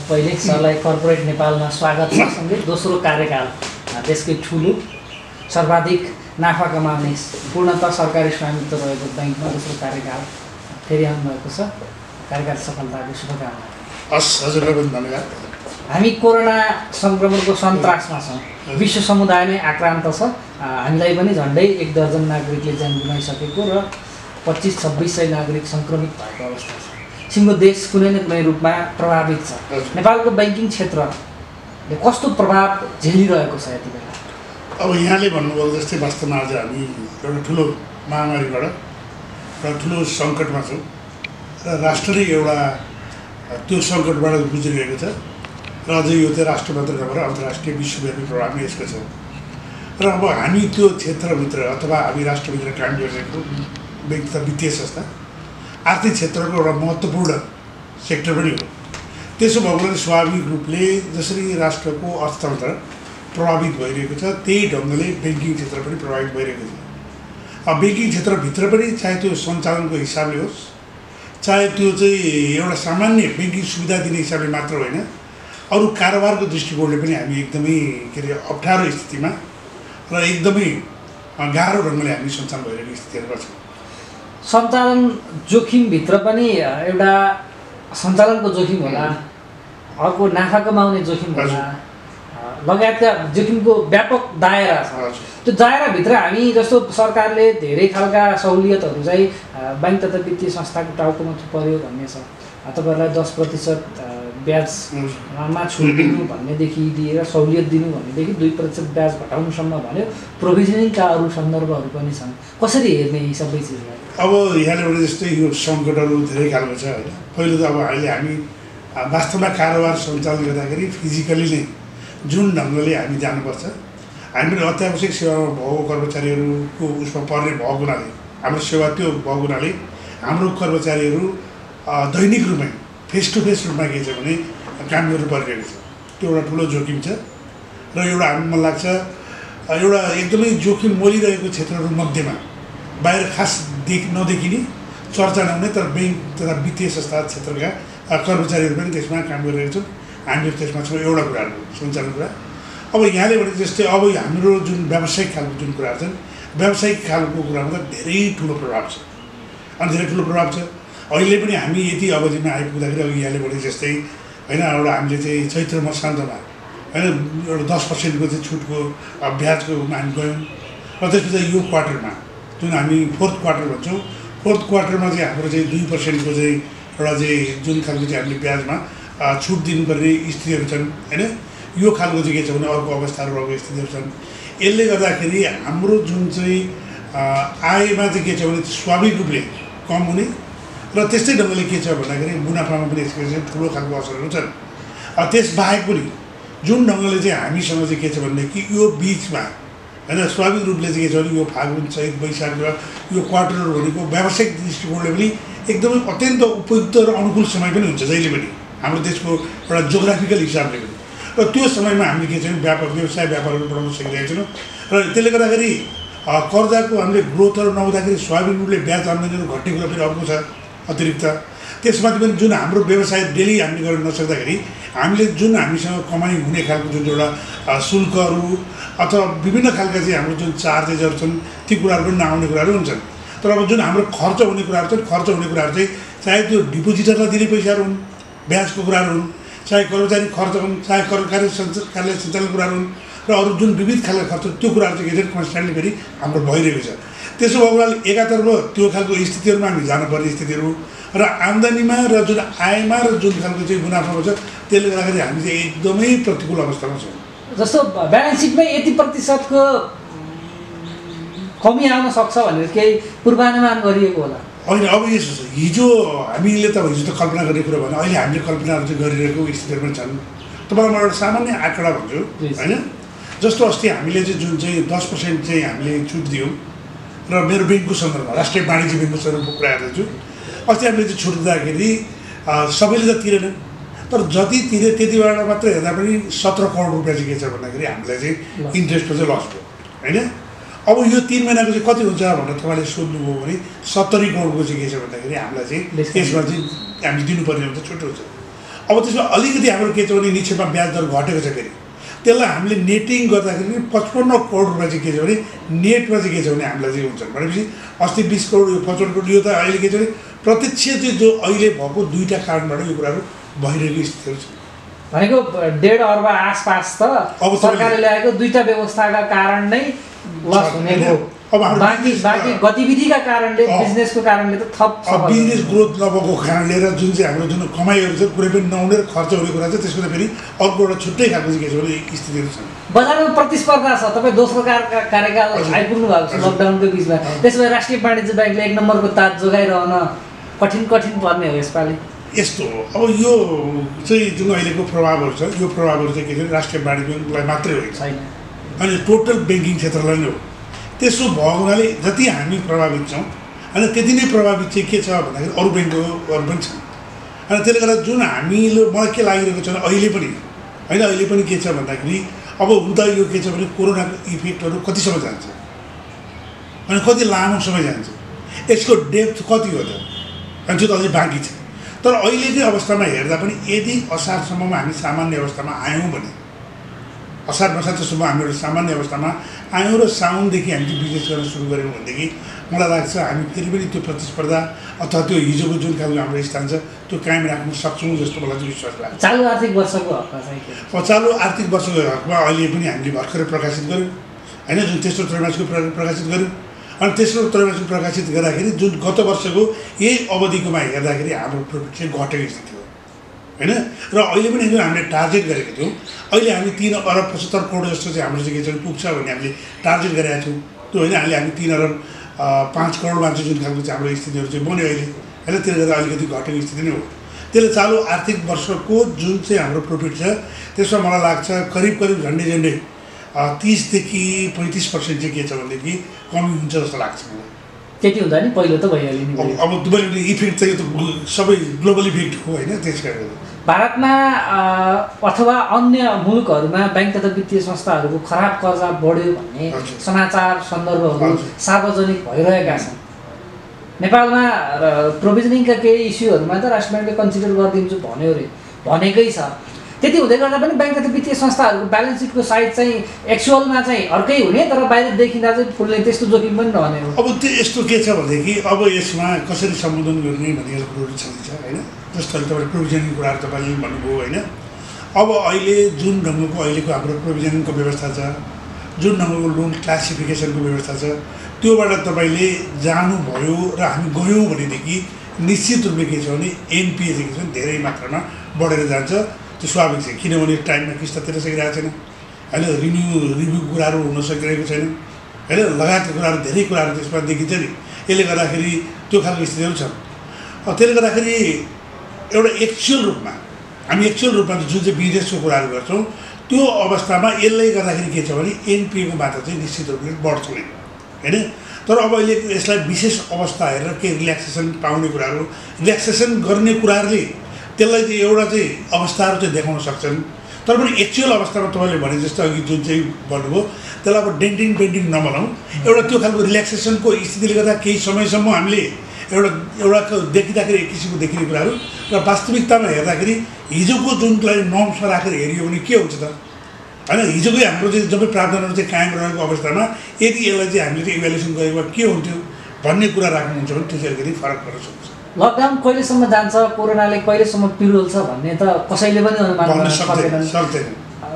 पहिले सरलाई कर्पोरेट नेपालमा स्वागत छ। सँगै दोस्रो कार्यकाल देशकै ठुलो सर्वाधिक नाफा कमाउने पूर्णतः सरकारी स्वामित्व रहेको बैंकमा दोस्रो कार्यकाल फेरि आउनुभएको छ। कार्यकाल सफलताको शुभकामना। हस्, हजुरलाई पनि धन्यवाद। हामी कोरोना सङ्क्रमणको सन्तासमा छौँ। विश्व समुदाय नै आक्रान्त छ। हामीलाई पनि झन्डै 1 दर्जन नागरिकले ज्यान गुमाइसकेको र 2500-2600 नागरिक सङ्क्रमित भएको अवस्था छ। सिङ्गो देश कुनै न कुनै रूपमा प्रभावित छ। नेपालको बैंकिङ क्षेत्रले कस्तो प्रभाव झेलिरहेको छ यति बेला? अब यहाँले भन्नुभयो जस्तै वास्तवमा आज हामी एउटा ठुलो महामारीबाट एउटा ठुलो सङ्कटमा छौँ र राष्ट्रले एउटा त्यो सङ्कटबाट गुज्रिरहेको छ र अझै यो चाहिँ राष्ट्र मात्र नभएर अन्तर्राष्ट्रिय विश्वव्यापी प्रभाव नै यसको छ। र अब हामी त्यो क्षेत्रभित्र अथवा हामी राष्ट्रभित्र काम गरिरहेको बैंक तथा वित्तीय संस्था आर्थिक क्षेत्रको एउटा महत्त्वपूर्ण सेक्टर पनि हो। त्यसो भएकोले स्वाभाविक रूपले जसरी राष्ट्रको अर्थतन्त्र प्रभावित भइरहेको छ त्यही ढङ्गले ब्याङ्किङ क्षेत्र पनि प्रभावित भइरहेको छ। अब ब्याङ्किङ क्षेत्रभित्र पनि चाहे त्यो सञ्चालनको हिसाबले होस्, चाहे त्यो चाहिँ एउटा सामान्य ब्याङ्किङ सुविधा दिने हिसाबले मात्र होइन, अरू कारोबारको दृष्टिकोणले पनि हामी एकदमै अप्ठ्यारो स्थितिमा र एकदमै गाह्रो ढङ्गले हामी सञ्चालन भइरहेको स्थितिहरूमा छौँ। सञ्चालन जोखिमभित्र पनि एउटा सञ्चालनको जोखिम होला, अर्को नाफा कमाउने जोखिम होला, लगायतका जोखिमको व्यापक दायरा छ। त्यो दायराभित्र हामी जस्तो सरकारले धेरै खालका सहुलियतहरू चाहिँ बैंक तथा वित्तीय संस्थाको टाउकोमा थुपर्यो भन्ने छ। तपाईँहरूलाई 10% ब्याजमा छुट दिनु भन्नेदेखि लिएर सहुलियत दिनु भन्नेदेखि 2% ब्याज घटाउनुसम्म भन्यो। प्रोभिजनिङका अरू सन्दर्भहरू पनि छन्। कसरी हेर्ने यी सबै चिजलाई? अब यहाँले भने जस्तै यो सङ्कटहरू धेरै खालको छ होइन। पहिलो त अब अहिले हामी वास्तवमा कारोबार सञ्चालन गर्दाखेरि फिजिकली नै जुन ढङ्गले हामी जानुपर्छ, हामी पनि अत्यावश्यक सेवामा भएको कर्मचारीहरूको उसमा पर्ने भएको हुनाले, हाम्रो सेवा त्यो भएको हुनाले हाम्रो कर्मचारीहरू दैनिक रूपमै फेस टु फेस रूपमा के छ भने काम गर्नु परिरहेको छ। त्यो एउटा ठुलो जोखिम छ र एउटा हामी मलाई लाग्छ एउटा एकदमै जोखिम मोलिरहेको क्षेत्रहरू मध्येमा बाहिर खास नदेखिने चर्चा नहुने तर बैंक तथा वित्तीय संस्था क्षेत्रका कर्मचारीहरू पनि त्यसमा काम गरिरहेको छौँ। हामीहरू त्यसमा छौँ। एउटा कुराहरू सञ्चालन कुरा। अब यहाँले भने जस्तै अब हाम्रो जुन व्यावसायिक खालको जुन कुराहरू छन्, व्यावसायिक खालको कुरामा त धेरै ठुलो प्रभाव छ अनि धेरै ठुलो प्रभाव छ। अहिले पनि हामी यति अवधिमा आइपुग्दाखेरि अब यहाँले भने जस्तै होइन एउटा हामीले चाहिँ चैत्र मसान्तमा होइन एउटा 10% चाहिँ छुटको ब्याजको हामी गयौँ र त्यसपछि यो क्वार्टरमा जुन हामी 4th क्वार्टर भन्छौँ, 4th क्वार्टरमा चाहिँ हाम्रो चाहिँ 2% चाहिँ एउटा चाहिँ जुन खालको चाहिँ हामीले ब्याजमा छुट दिनुपर्ने स्थितिहरू छन् होइन। यो खालको चाहिँ के छ भने अर्को अवस्थाहरू रहेको स्थितिहरू छन्। यसले गर्दाखेरि हाम्रो जुन चाहिँ आयमा चाहिँ के छ भने स्वाभाविक रूपले कम हुने र त्यस्तै ढङ्गले के छ भन्दाखेरि मुनाफामा पनि यसको चाहिँ ठुलो खालको असरहरू छन्। त्यसबाहेक पनि जुन ढङ्गले चाहिँ हामीसँग चाहिँ के छ भनेदेखि यो बिचमा होइन स्वाभाविक रूपले चाहिँ के छ भने यो फागुन चैत वैशाख र यो क्वार्टरहरू भनेको व्यावसायिक दृष्टिकोणले पनि एकदमै अत्यन्त उपयुक्त र अनुकूल समय पनि हुन्छ जहिले पनि हाम्रो देशको एउटा जोग्राफिकल हिसाबले पनि। र त्यो समयमा हामीले के छ भने व्यवसाय व्यापारहरू बढाउन सकिरहेका छौँ र त्यसले गर्दाखेरि कर्जाको हामीले ग्रोथहरू नहुँदाखेरि स्वाभाविक रूपले ब्याज आम्दानीहरू घट्ने कुरा फेरि अर्को छ अतिरिक्त। त्यसमाथि पनि जुन हाम्रो व्यवसाय डेली हामीले गर्न नसक्दाखेरि हामीले जुन हामीसँग कमाइ हुने खालको जुन एउटा शुल्कहरू अथवा विभिन्न खालका चाहिँ हाम्रो जुन चार्जेसहरू छन् ती कुराहरू पनि नआउने कुराहरू हुन्छन्। तर अब जुन हाम्रो खर्च हुने कुराहरू छन्, खर्च हुने कुराहरू चाहिँ चाहे त्यो डिपोजिटरलाई दिने पैसाहरू हुन्, ब्याजको कुराहरू हुन्, चाहे कर्मचारी खर्च हुन्, चाहे कार्य सञ्चालन कुराहरू हुन् र अरू जुन विविध खालका खर्च त्यो कुराहरू चाहिँ के छ कन्सटेन्टली फेरि हाम्रो भइरहेको छ। त्यसो भएको हुनाले एकातर्फ त्यो खालको स्थितिहरूमा हामी जानुपर्ने स्थितिहरू र आम्दानीमा र जुन आयमा र जुन खालको चाहिँ मुनाफामा छ त्यसले गर्दाखेरि हामी चाहिँ एकदमै प्रतिकूल अवस्थामा छौँ। जस्तो ब्यालेन्स सिटमै यति प्रतिशतको कमी आउन सक्छ भनेर केही पूर्वानुमान गरिएको होला? होइन, अब यसो छ, हिजो हामीले त हिजो त कल्पना गर्ने कुरा भने अहिले हामीले कल्पनाहरू चाहिँ गरिरहेको स्थितिहरू पनि छन्। तपाईँलाई म एउटा सामान्य आँकडा भन्छु होइन। जस्तो अस्ति हामीले चाहिँ जुन चाहिँ 10% चाहिँ हामीले छुट दियौँ र मेरो ब्याङ्कको सन्दर्भमा राष्ट्रिय वाणिज्य ब्याङ्कको सन्दर्भमा कुरा गर्दैछु। अस्ति हामीले चाहिँ छुट दिँदाखेरि सबैले त तिरेन, तर जति तिरे त्यतिबाट मात्र हेर्दा पनि 17 करोड रुपियाँ चाहिँ के छ भन्दाखेरि हामीलाई चाहिँ इन्ट्रेस्टको चाहिँ लस भयो होइन। अब यो 3 महिनाको चाहिँ कति हुन्छ भनेर तपाईँले सोध्नुभयो भने 70 करोडको चाहिँ के छ भन्दाखेरि हामीलाई चाहिँ यसमा चाहिँ हामीले दिनुपर्ने हुन्छ छुट हुन्छ। अब त्यसमा अलिकति हाम्रो के छ भने निक्षेपमा ब्याज दर घटेको छ फेरि त्यसलाई हामीले नेटिङ गर्दाखेरि 55 करोड रुपियाँ चाहिँ के छ भने नेटमा चाहिँ के छ भने हामीलाई चाहिँ हुन्छ भनेपछि अस्ति 20 करोड यो 55 करोड यो त अहिले के छ भने प्रत्यक्ष चाहिँ जो अहिले भएको दुईवटा कारणबाट यो कुराहरू भइरहेको स्थितिहरू छ भनेको 1.5 अर्ब आसपास त सरकारले ल्याएको दुईटा व्यवस्थाका कारण नै लस हुने हो अब बाँकी गतिविधिका कारणले बिजनेसको कारणले त थप बिजनेस ग्रोथ नभएको कारणले र जुन चाहिँ हाम्रो जुन कमाइहरू छ कुनै पनि नहुने खर्च हुने कुरा छ त्यसको त फेरि अर्को एउटा छुट्टै खालको चाहिँ के छ भने स्थितिहरू छन् बजारमा प्रतिस्पर्धा छ तपाईँ दोस्रो कार्यकाल आइपुग्नु भएको छ लकडाउनको बिचमा त्यसो भए राष्ट्रिय वाणिज्य ब्याङ्कले 1 नम्बरको ताज जोगाइरहन कठिन पर्ने हो यसपालि यस्तो हो अब यो चाहिँ जुन अहिलेको प्रभावहरू छ यो प्रभावहरू चाहिँ के छ भने राष्ट्रिय वाणिज्य ब्याङ्कलाई मात्रै होइन अनि टोटल ब्याङ्किङ क्षेत्रलाई नै हो त्यसो भएको हुनाले जति हामी प्रभावित छौँ अनि त्यति नै प्रभावित चाहिँ के छ भन्दाखेरि अरू ब्याङ्कहरू पनि छन् अनि त्यसले गर्दा जुन हामीले मलाई के लागिरहेको छ अहिले पनि होइन अहिले पनि के छ भन्दाखेरि अब हुँदा यो के छ भने कोरोनाको इफेक्टहरू कतिसम्म जान्छ अनि कति लामो समय जान्छ यसको डेप्थ कति हो त अनि त्यो त अझै बाँकी छ तर अहिलेकै अवस्थामा हेर्दा पनि यदि असारसम्ममा हामी सामान्य अवस्थामा आयौँ भने असार बसातसम्म हामी एउटा सामान्य अवस्थामा आयौँ र साउनदेखि हामी चाहिँ बिजनेस गर्न सुरु गऱ्यौँ भनेदेखि मलाई लाग्छ हामी फेरि पनि त्यो प्रतिस्पर्धा अथवा त्यो हिजोको जुन खालको हाम्रो स्थान छ त्यो कायम राख्न सक्छौँ जस्तो मलाई चाहिँ विश्वास लाग्छ चालु आर्थिक वर्षको हकमा चाहिँ चालु आर्थिक वर्षको हकमा अहिले पनि हामीले भर्खरै प्रकाशित गऱ्यौँ होइन जुन तेस्रो त्रैमासिक प्रकाशित गऱ्यौँ अनि तेस्रो त्रैमासिक प्रकाशित गर्दाखेरि जुन गत वर्षको यही अवधिकोमा हेर्दाखेरि हाम्रो प्रफिट चाहिँ घटेको स्थिति हो होइन र अहिले पनि जुन हामीले टार्गेट गरेको थियौँ अहिले हामी 3 अरब 75 करोड जस्तो चाहिँ हाम्रो चाहिँ के छ पुग्छ भन्ने हामीले टार्गेट गरेका थियौँ त्यो होइन अहिले हामी 3 अरब 5 करोडमा चाहिँ जुन खालको चाहिँ हाम्रो स्थितिहरू चाहिँ बन्यो अहिले होइन त्यसले गर्दा अलिकति घटेको स्थिति नै हो त्यसले चालु आर्थिक वर्षको जुन चाहिँ हाम्रो प्रफिट छ त्यसमा मलाई लाग्छ करिब झन्डै 30 देखि 35% चाहिँ के छ भनेदेखि कमी हुन्छ जस्तो लाग्छ मलाई त्यति हुँदा नि पहिलो त भइहाल्यो नि अब दुवैले इफेक्ट चाहिँ यो त सबै ग्लोबल इफेक्ट हो होइन त्यस कारणले भारतमा अथवा अन्य मुलुकहरूमा ब्याङ्क तथा वित्तीय संस्थाहरूको खराब कर्जा बढ्यो भन्ने समाचार सन्दर्भहरू सार्वजनिक भइरहेका छन् नेपालमा प्रोभिजनिङका केही इस्युहरूमा त राष्ट्रिय ब्याङ्कले कन्सिडर गरिदिन्छु भन्यो रे भनेकै छ त्यति हुँदै गर्दा पनि ब्याङ्क तथा वित्तीय संस्थाहरूको ब्यालेन्स सिटको साइड चाहिँ एक्चुअलमा चाहिँ अर्कै हुने तर बाहिर देखिँदा चाहिँ फुल्ने त्यस्तो जोखिम पनि रहने हो अब त्यो यस्तो के छ भनेदेखि अब यसमा कसरी सम्बोधन गर्ने भन्ने कुरोहरू छँदैछ होइन जस्तो तपाईँले प्रोभिजनिङ कुराहरू तपाईँले भन्नुभयो होइन अब अहिले जुन ढङ्गको अहिलेको हाम्रो प्रोभिजनिङको व्यवस्था छ जुन ढङ्गको लोन क्लासिफिकेसनको व्यवस्था छ त्योबाट तपाईँले जानुभयो र हामी गयौँ भनेदेखि निश्चित रूपले के छ भने एनपिए चाहिँ के छ भने धेरै मात्रामा बढेर जान्छ त्यो स्वाभाविक छ किनभने टाइममा किस्ता तिर्न सकिरहेको छैन होइन रिभ्यू कुराहरू हुन सकिरहेको छैन होइन लगायतका कुराहरू धेरै कुराहरू त्यसमा देखिन्छ नि यसले गर्दाखेरि त्यो खालको स्थितिहरू छन् त्यसले गर्दाखेरि एउटा एक्चुअल रूपमा हामी जुन चाहिँ बिजनेसको कुराहरू गर्छौँ त्यो अवस्थामा यसले गर्दाखेरि के छ भने एनपिएको मात्रा चाहिँ निश्चित रूपले बढ्छ नै होइन तर अब अहिले यसलाई विशेष अवस्था हेरेर के रिल्याक्सेसन पाउने कुराहरू रिल्याक्सेसन गर्ने कुराहरूले त्यसलाई चाहिँ एउटा चाहिँ अवस्थाहरू चाहिँ देखाउन सक्छन् तर पनि एक्चुअल अवस्थामा तपाईँले भने जस्तो अघि जुन चाहिँ भन्नुभयो त्यसलाई अब डेन्टिङ पेन्टिङ नबनाउँ एउटा त्यो खालको रिल्याक्सेसनको स्थितिले गर्दा केही समयसम्म हामीले एउटा देखिँदाखेरि एक किसिमको देखिने कुराहरू र वास्तविकतामा हेर्दाखेरि हिजोको जुनलाई नर्म्समा राखेर हेरियो भने के हुन्छ त होइन हिजोकै हाम्रो चाहिँ जब प्रावधानहरू चाहिँ कायम रहेको अवस्थामा यदि यसलाई चाहिँ हामीले चाहिँ इभ्यालुएसन गरेको के हुन्थ्यो भन्ने कुरा राख्नुहुन्छ भने त्यसले अलिकति फरक पर्न सक्छ लकडाउन कहिलेसम्म जान्छ कोरोनाले कहिलेसम्म पिरोल्छ भन्ने त कसैले पनि अनुमान गर्न सक्दैन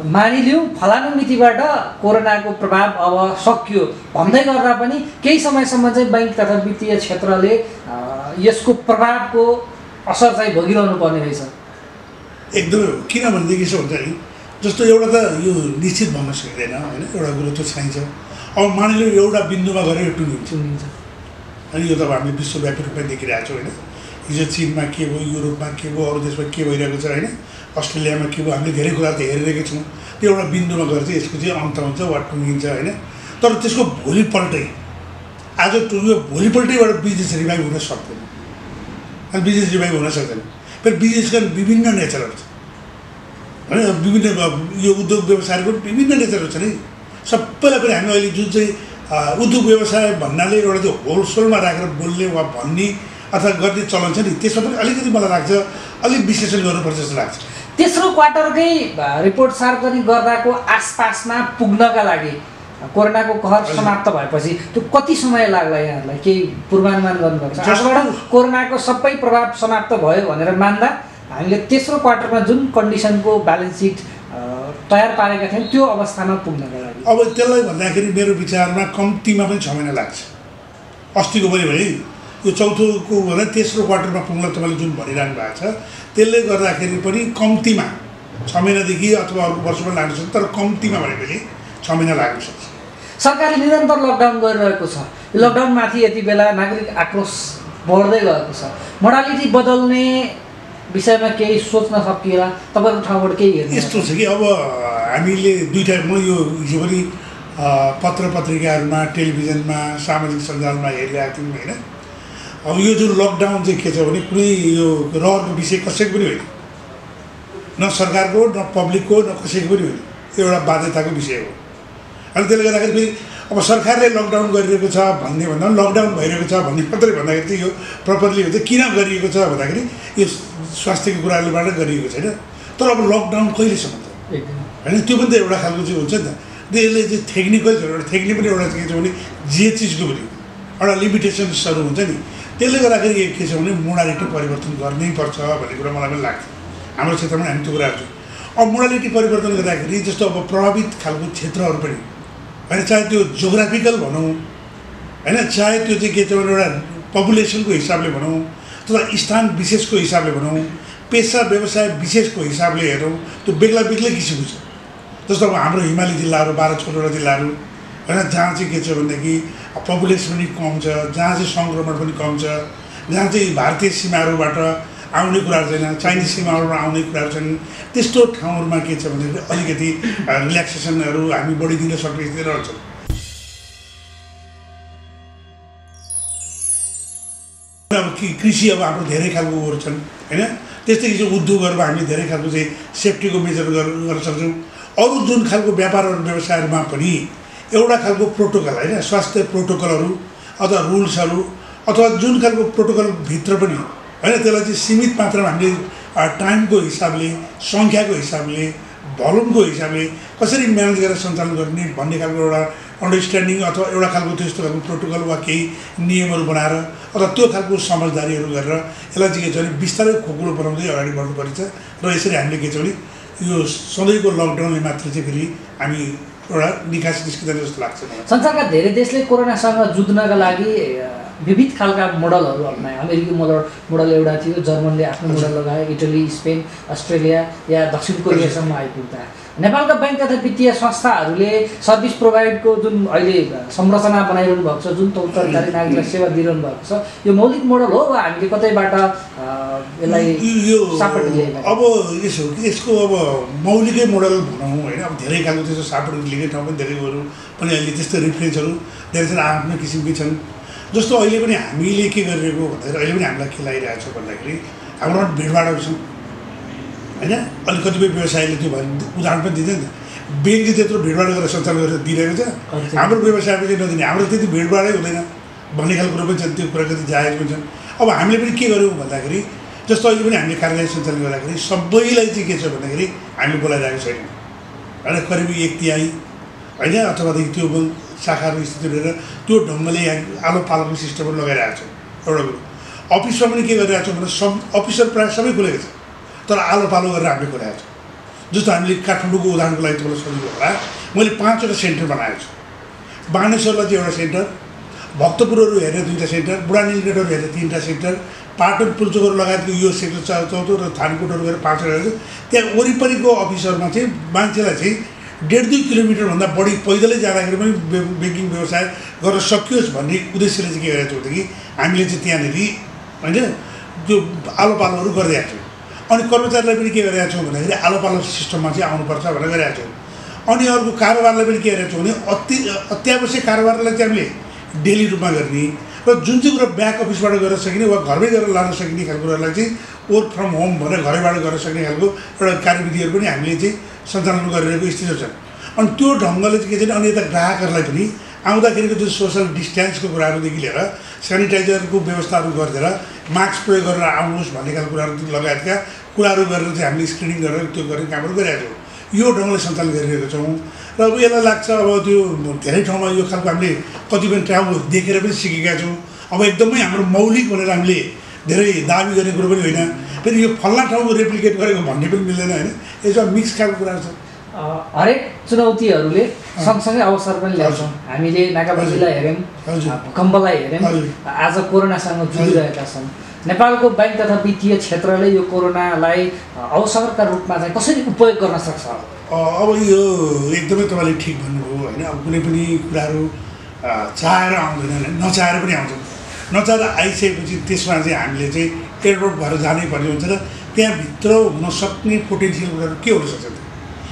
मानिलिउँ फलानु मितिबाट कोरोनाको प्रभाव अब सकियो भन्दै गर्दा पनि केही समयसम्म चाहिँ ब्याङ्क तथा वित्तीय क्षेत्रले यसको प्रभावको असर चाहिँ भोगिरहनु पर्ने रहेछ एकदमै हो किनभनेदेखि यसो हुन्छ नि जस्तो एउटा त यो निश्चित भन्न सकिँदैन होइन एउटा कुरो त्यो चाहिन्छ अब मानिलिउँ एउटा बिन्दुमा गएर यो टुङ्गिन्छ अनि यो त अब हामीले विश्वव्यापी रूपमा देखिरहेको छौँ होइन हिजो चिनमा के भयो युरोपमा के भयो अरू देशमा के भइरहेको छ होइन अस्ट्रेलियामा के भयो हामीले धेरै कुरा त हेरिरहेका छौँ त्यो एउटा बिन्दुमा गएर चाहिँ यसको चाहिँ अन्त हुन्छ वा टुङ्गिन्छ होइन तर त्यसको भोलिपल्टै आज टुङ्ग्यो भोलिपल्टैबाट बिजनेस रिभाइभ हुन सक्दैन अनि बिजनेस रिभाइभ हुन सक्दैन फेरि बिजनेसका विभिन्न नेचरहरू छ होइन विभिन्न यो उद्योग व्यवसायको विभिन्न नेचरहरू छ नि सबैलाई पनि हामी अहिले जुन चाहिँ उद्योग व्यवसाय भन्नाले एउटा चाहिँ होलसेलमा राखेर बोल्ने वा भन्ने अथवा गर्ने चलन छ नि त्यसमा पनि अलिकति मलाई लाग्छ अलिक विश्लेषण गर्नुपर्छ जस्तो लाग्छ। तेस्रो क्वार्टरकै रिपोर्ट सार्वजनिक गर्दाको आसपासमा पुग्नका लागि कोरोनाको कहर समाप्त भएपछि त्यो कति समय लाग्ला यहाँहरूलाई केही पूर्वानुमान गर्नुभएको छ? आजबाट कोरोनाको सबै प्रभाव समाप्त भयो भनेर मान्दा हामीले तेस्रो क्वार्टरमा जुन कन्डिसनको ब्यालेन्स सिट तयार पारेका थियौँ त्यो अवस्थामा पुग्नका लागि अब त्यसलाई भन्दाखेरि मेरो विचारमा कम्तीमा पनि 6 महिना लाग्छ। अस्तिको पनि भने यो चौथोको भन्दा तेस्रो क्वार्टरमा पुग्न तपाईँले जुन भनिरहनु भएको छ त्यसले गर्दाखेरि पनि कम्तीमा 6 महिनादेखि अथवा अर्को वर्ष पनि लाग्न सक्छ, तर कम्तीमा भनेपछि 6 महिना लाग्न सक्छ। सरकारले निरन्तर लकडाउन गरिरहेको छ। लकडाउनमाथि यति बेला नागरिक आक्रोश बढ्दै गएको छ। मोडालिटी बदल्ने विषयमा केही सोच्न सकिएला? तपाईँको ठाउँबाट केही हेर्नु यस्तो छ कि अब हामीले दुईवटा म यो हिजो पनि पत्र पत्रिकाहरूमा टेलिभिजनमा सामाजिक सञ्जालमा हेरिरहेको थियौँ होइन। अब यो जुन लकडाउन चाहिँ के छ भने कुनै यो रहरको विषय कसैको पनि होइन, न सरकारको न पब्लिकको न कसैको पनि होइन, यो एउटा बाध्यताको विषय हो। अनि त्यसले गर्दाखेरि फेरि अब सरकारले लकडाउन गरिरहेको छ भन्ने भन्दा लकडाउन भइरहेको छ भन्ने मात्रै भन्दाखेरि चाहिँ यो प्रपरली हुन्छ किन गरिएको छ भन्दाखेरि यो स्वास्थ्यको कुराहरूबाट गरिएको छैन। तर अब लकडाउन कहिलेसम्म त होइन, त्यो पनि त एउटा खालको चाहिँ हुन्छ नि त। त्यसले चाहिँ टेक्निकल एउटा टेक्निक पनि एउटा के छ भने जे चिजको पनि एउटा लिमिटेसन्सहरू हुन्छ नि, त्यसले गर्दाखेरि के छ भने मोडालिटी परिवर्तन गर्नै पर्छ भन्ने कुरा मलाई पनि लाग्छ। हाम्रो क्षेत्रमा हामी त्यो कुराहरू छौँ। अब मोडालिटी परिवर्तन गर्दाखेरि जस्तो अब प्रभावित खालको क्षेत्रहरू पनि होइन, चाहे त्यो जोग्राफिकल भनौँ होइन, चाहे त्यो चाहिँ के छ भने एउटा पपुलेसनको हिसाबले भनौँ अथवा स्थान विशेषको हिसाबले भनौँ, पेसा व्यवसाय विशेषको हिसाबले हेरौँ, त्यो बेग्ला बेग्लै किसिमको छ। जस्तो अब हाम्रो हिमाली जिल्लाहरू 12 छोटवटा जिल्लाहरू होइन, जहाँ चाहिँ के छ भनेदेखि पपुलेसन पनि कम छ, जहाँ चाहिँ सङ्क्रमण पनि कम छ, जहाँ चाहिँ भारतीय सीमाहरूबाट आउने कुराहरू छैन, चाइनिज सीमाहरूबाट आउने कुराहरू छन्, त्यस्तो ठाउँहरूमा के छ भनेदेखि अलिकति रिल्याक्सेसनहरू हामी बढिदिन सक्ने स्थिति रहन्छ। अब कृषि अब हाम्रो धेरै खालको उयोहरू छन् होइन, त्यस्तै किसिमको उद्योगहरूमा हामीले धेरै खालको चाहिँ सेफ्टीको मेजर गर्न सक्छौँ। अरू जुन खालको व्यापारहरू व्यवसायहरूमा पनि एउटा खालको प्रोटोकल होइन, स्वास्थ्य प्रोटोकलहरू अथवा रुल्सहरू अथवा जुन खालको प्रोटोकलभित्र पनि होइन, त्यसलाई चाहिँ सीमित मात्रामा हामीले टाइमको हिसाबले, सङ्ख्याको हिसाबले, भोल्युमको हिसाबले कसरी म्यानेज गरेर सञ्चालन गर्ने भन्ने खालको एउटा अन्डरस्ट्यान्डिङ अथवा एउटा खालको त्यस्तो खालको प्रोटोकल वा केही नियमहरू बनाएर अथवा त्यो खालको समझदारीहरू गरेर यसलाई चाहिँ के छ भने बिस्तारै खोकुलो बनाउँदै अगाडि बढ्नुपर्छ। र यसरी हामीले के छ भने यो सधैँको लकडाउनले मात्र चाहिँ फेरि हामी एउटा निकास निस्किँदैन जस्तो लाग्छ मलाई। संसारका धेरै देशले कोरोनासँग जुझ्नका लागि विविध खालका मोडलहरू अप्नाए। अमेरिकी मोडल एउटा थियो, जर्मनले आफ्नो मोडल लगाए, इटली, स्पेन, अस्ट्रेलिया या दक्षिण कोरियासम्म आइपुग्दा नेपालका बैंक तथा वित्तीय संस्थाहरूले सर्भिस प्रोभाइडको जुन अहिले संरचना बनाइरहनु भएको छ, जुन तरकारी नागरिकलाई सेवा दिइरहनु भएको छ, यो मौलिक मोडल हो वा हामीले कतैबाट यसलाई सापट लिएका? अब यसो यसको अब मौलिकै मोडल भनौँ होइन, अब धेरै खालको त्यस्तो सापट लिएकै ठाउँ पनि धेरैहरू पनि अहिले त्यस्तो रिफरेन्सहरू धेरै छन्, आफ्नो किसिमकै छन्। जस्तो अहिले पनि हामीले के गरिरहेको भन्दाखेरि अहिले पनि हामीलाई के लागिरहेको छ भन्दाखेरि हाम्रोमा भिडभाडहरू छन् होइन। अलिक कतिपय व्यवसायले त्यो उदाहरण पनि दिँदैन, ब्याङ्कले त्यत्रो भिडभाड गरेर सञ्चालन गरेर दिइरहेको छ, हाम्रो व्यवसायले चाहिँ नदिने, हाम्रो त्यति भिडभाडै हुँदैन भन्ने खालको कुरो पनि छन्, त्यो कुरा कति जायज पनि छन्। अब हामीले पनि के गर्यौँ भन्दाखेरि जस्तो अहिले पनि हामीले कार्यालय सञ्चालन गर्दाखेरि सबैलाई चाहिँ के छ भन्दाखेरि हामीले बोलाइरहेको छैनौँ होइन, करिब 1/3 होइन अथवादेखि त्यो शाखाहरू स्थिति हेरेर त्यो ढङ्गले आलो पालोको सिस्टमहरू लगाइरहेको छौँ। एउटा कुरो अफिसमा पनि के गरिरहेको छौँ भने सब अफिसर प्रायः सबै खुलेको छ, तर आलो पालो गरेर हामीले खोलेको छौँ। जस्तो हामीले काठमाडौँको उदाहरणको लागि तपाईँलाई सजिलो होला, मैले 5वटा सेन्टर बनाएको छु। बानेश्वरलाई चाहिँ एउटा सेन्टर, भक्तपुरहरू हेरेर 2टा सेन्टर, बुढानीलगढहरू हेरेर 3टा सेन्टर, पाटन पुल्चोकहरू लगायतको यो सेक्टर 4 र थानकोटहरू गरेर 5वटा हेरेर त्यहाँ वरिपरिको अफिसहरूमा चाहिँ मान्छेलाई चाहिँ 1.5-2 किलोमिटरभन्दा बढी पैदलै जाँदाखेरि पनि ब्याङ्किङ व्यवसाय गर्न सकियोस् भन्ने उद्देश्यले चाहिँ के गरेको छौँ कि हामीले चाहिँ त्यहाँनिर होइन त्यो आलो पालोहरू गरिरहेको छौँ। अनि कर्मचारीलाई पनि के गरिरहेको छौँ भन्दाखेरि आलो पालो सिस्टममा चाहिँ आउनुपर्छ भनेर गरिरहेको छौँ। अनि अर्को कारोबारलाई पनि के गरिरहेको छौँ भने अत्यावश्यक कारोबारलाई चाहिँ हामीले डेली रूपमा गर्ने र जुन चाहिँ कुरा ब्याक अफिसबाट गर्न सकिने वा घरमै गरेर लान सकिने खालको कुरालाई चाहिँ वर्क फ्रम होम भनेर घरैबाट गर्न सक्ने खालको एउटा कार्यविधिहरू पनि हामीले चाहिँ सञ्चालन गरिरहेको स्थिति छ। अनि त्यो ढङ्गले चाहिँ के छ भने अनि यता ग्राहकहरूलाई पनि आउँदाखेरिको जुन सोसल डिस्टेन्सको कुराहरूदेखि लिएर सेनिटाइजरको व्यवस्थाहरू गरिदिएर मास्क प्रयोग गरेर आउनुहोस् भन्ने खालको कुराहरू लगायतका कुराहरू गरेर चाहिँ हामीले स्क्रिनिङ गरेर त्यो गर्ने कामहरू गरिरहेको छौँ। यो ढङ्गले सञ्चालन गरिरहेको छौँ र अब यसलाई लाग्छ अब त्यो धेरै ठाउँमा यो खालको हामीले कतिपय ठाउँहरू देखेर पनि सिकेका छौँ। अब एकदमै हाम्रो मौलिक भनेर हामीले धेरै दाबी गर्ने कुरो पनि होइन, फेरि यो फल्ला ठाउँको रेप्लिकेट गरेको भन्ने पनि मिल्दैन होइन। यसमा मिक्स खालको कुराहरू छ। हरेक चुनौतीहरूले सँगसँगै अवसर पनि ल्याउँछौँ। हामीले नाकाबन्दीलाई हेऱ्यौँ, भूकम्पलाई हेऱ्यौँ, आज कोरोनासँग जुझिरहेका छन्। नेपालको बैंक तथा वित्तीय क्षेत्रले यो कोरोनालाई अवसरका रूपमा चाहिँ कसरी उपयोग गर्न सक्छ? अब यो एकदमै तपाईँले ठिक भन्नुभयो होइन। अब कुनै पनि कुराहरू चाहेर आउँदैन, नचाहेर पनि आउँछन्। नचाहेर आइसकेपछि त्यसमा चाहिँ हामीले चाहिँ एडप्ट भएर जानै पर्ने हुन्छ र त्यहाँभित्र हुन सक्ने पोटेन्सियल कुराहरू के हुनसक्छ त?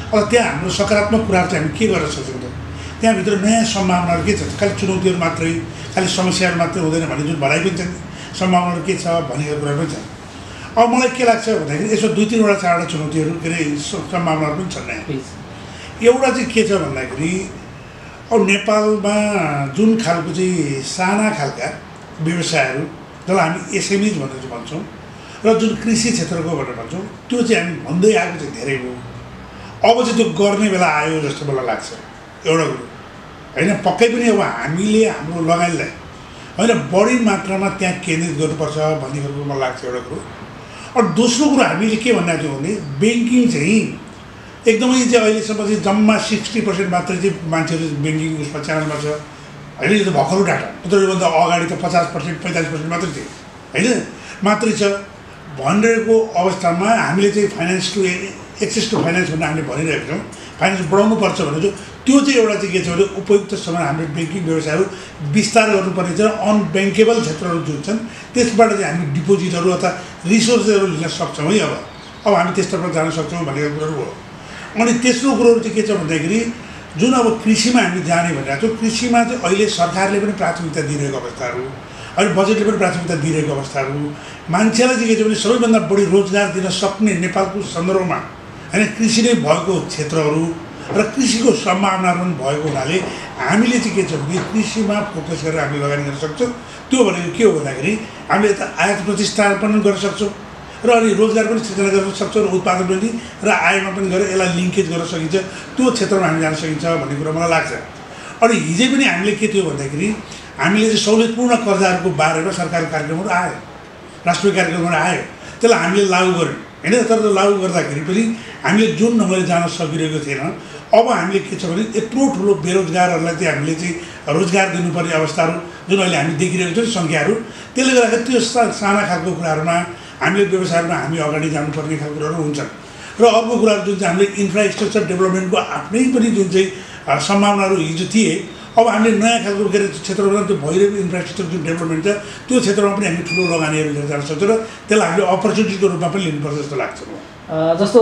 अब त्यहाँ हाम्रो सकारात्मक कुराहरू चाहिँ हामी के गर्न सक्छौँ त? त्यहाँभित्र नयाँ सम्भावनाहरू के छ? खालि चुनौतीहरू मात्रै, खालि समस्याहरू मात्रै हुँदैन भन्ने जुन भनाइ पनि छ, सम्भावनाहरू के छ भनेको कुरा पनि छ। अब मलाई के लाग्छ भन्दाखेरि यसो 2-3वटा 4वटा चुनौतीहरू के अरे सम्भावनाहरू पनि छन् नयाँ। एउटा चाहिँ के छ भन्दाखेरि अब नेपालमा जुन खालको चाहिँ साना खालका व्यवसायहरू जसलाई हामी एसएमइज भनेर भन्छौँ र जुन कृषि क्षेत्रको भनेर भन्छौँ, त्यो चाहिँ हामी भन्दै आएको चाहिँ धेरै हो। अब चाहिँ त्यो गर्ने बेला आयो जस्तो मलाई लाग्छ। एउटा कुरो होइन, पक्कै पनि अब हामीले हाम्रो लगानीलाई होइन बढी मात्रामा त्यहाँ केन्द्रित गर्नुपर्छ भन्ने कुरो मलाई लाग्छ एउटा कुरो। और दोस्रो कुरो हामीले के भन्ने थियौँ भने ब्याङ्किङ चाहिँ एकदमै चाहिँ अहिलेसम्म चाहिँ जम्मा 60% मात्रै चाहिँ मान्छेहरू ब्याङ्किङ उसमा च्यानलमा छ होइन। यो त भर्खरको डाटा, तर योभन्दा अगाडि त 50% 45% मात्रै थियो होइन, मात्रै छ भनिरहेको अवस्थामा हामीले चाहिँ finance to access to finance भनेर हामीले भनिरहेको छौँ। फाइनेन्स बढाउनुपर्छ भनेर चाहिँ त्यो चाहिँ एउटा चाहिँ के छ भने उपयुक्त समय हामीले ब्याङ्किङ व्यवसायहरू विस्तार गर्नुपर्ने छ। अनब्याङ्केबल क्षेत्रहरू जुन छन् त्यसबाट चाहिँ हामी डिपोजिटहरू अथवा रिसोर्सहरू लिन सक्छौँ है। अब हामी त्यसतर्फ जान सक्छौँ भनेको कुरोहरू हो। अनि तेस्रो कुरोहरू चाहिँ के छ भन्दाखेरि जुन अब कृषिमा हामी जाने भनिरहेको छौँ, कृषिमा चाहिँ अहिले सरकारले पनि प्राथमिकता दिइरहेको अवस्थाहरू, अहिले बजेटले पनि प्राथमिकता दिइरहेको अवस्थाहरू, मान्छेलाई चाहिँ के छ भने सबैभन्दा बढी रोजगार दिन सक्ने नेपालको सन्दर्भमा होइन कृषि नै भएको क्षेत्रहरू र कृषिको सम्भावनाहरू पनि भएको हुनाले हामीले चाहिँ के छ भने कृषिमा फोकस गरेर हामीले लगानी गर्न सक्छौँ। त्यो भनेको के हो भन्दाखेरि हामीले यता आयात प्रतिस्थापन गर्न सक्छौँ र अनि रोजगार पनि सृजना गर्न सक्छौँ र उत्पादन पनि र आयमा पनि गरेर यसलाई लिङ्केज गर्न सकिन्छ। त्यो क्षेत्रमा हामी जान सकिन्छ भन्ने कुरा मलाई लाग्छ। अनि हिजै पनि हामीले के थियो भन्दाखेरि हामीले चाहिँ सहुलियतपूर्ण कर्जाहरूको बारेमा सरकारको कार्यक्रमहरू आयो, राष्ट्रिय कार्यक्रमहरू आयो, त्यसलाई हामीले लागू गऱ्यौँ होइन। तर लागू गर्दाखेरि पनि हामीले जुन ढङ्गले जान सकिरहेको थिएन। अब हामीले के छ भने यत्रो ठुलो बेरोजगारहरूलाई चाहिँ हामीले चाहिँ रोजगार दिनुपर्ने अवस्थाहरू जुन अहिले हामी देखिरहेको छौँ सङ्ख्याहरू, त्यसले गर्दाखेरि त्यो साना खालको कुराहरूमा हामीले व्यवसायमा हामी अगाडि जानुपर्ने खालको कुराहरू हुन्छन्। र अर्को कुराहरू जुन चाहिँ हामीले इन्फ्रास्ट्रक्चर डेभलपमेन्टको आफ्नै पनि जुन चाहिँ सम्भावनाहरू हिजो थिए, अब हामीले नयाँ खालको के अरे क्षेत्रमा त्यो भइरहेको इन्फ्रास्ट्रक्चर जुन डेभलपमेन्ट छ त्यो क्षेत्रमा पनि हामी ठुलो लगानीहरू लिएर जान सक्छौँ र त्यसलाई हामीले अपर्च्युनिटीको रूपमा पनि लिनुपर्छ जस्तो लाग्छ। जस्तो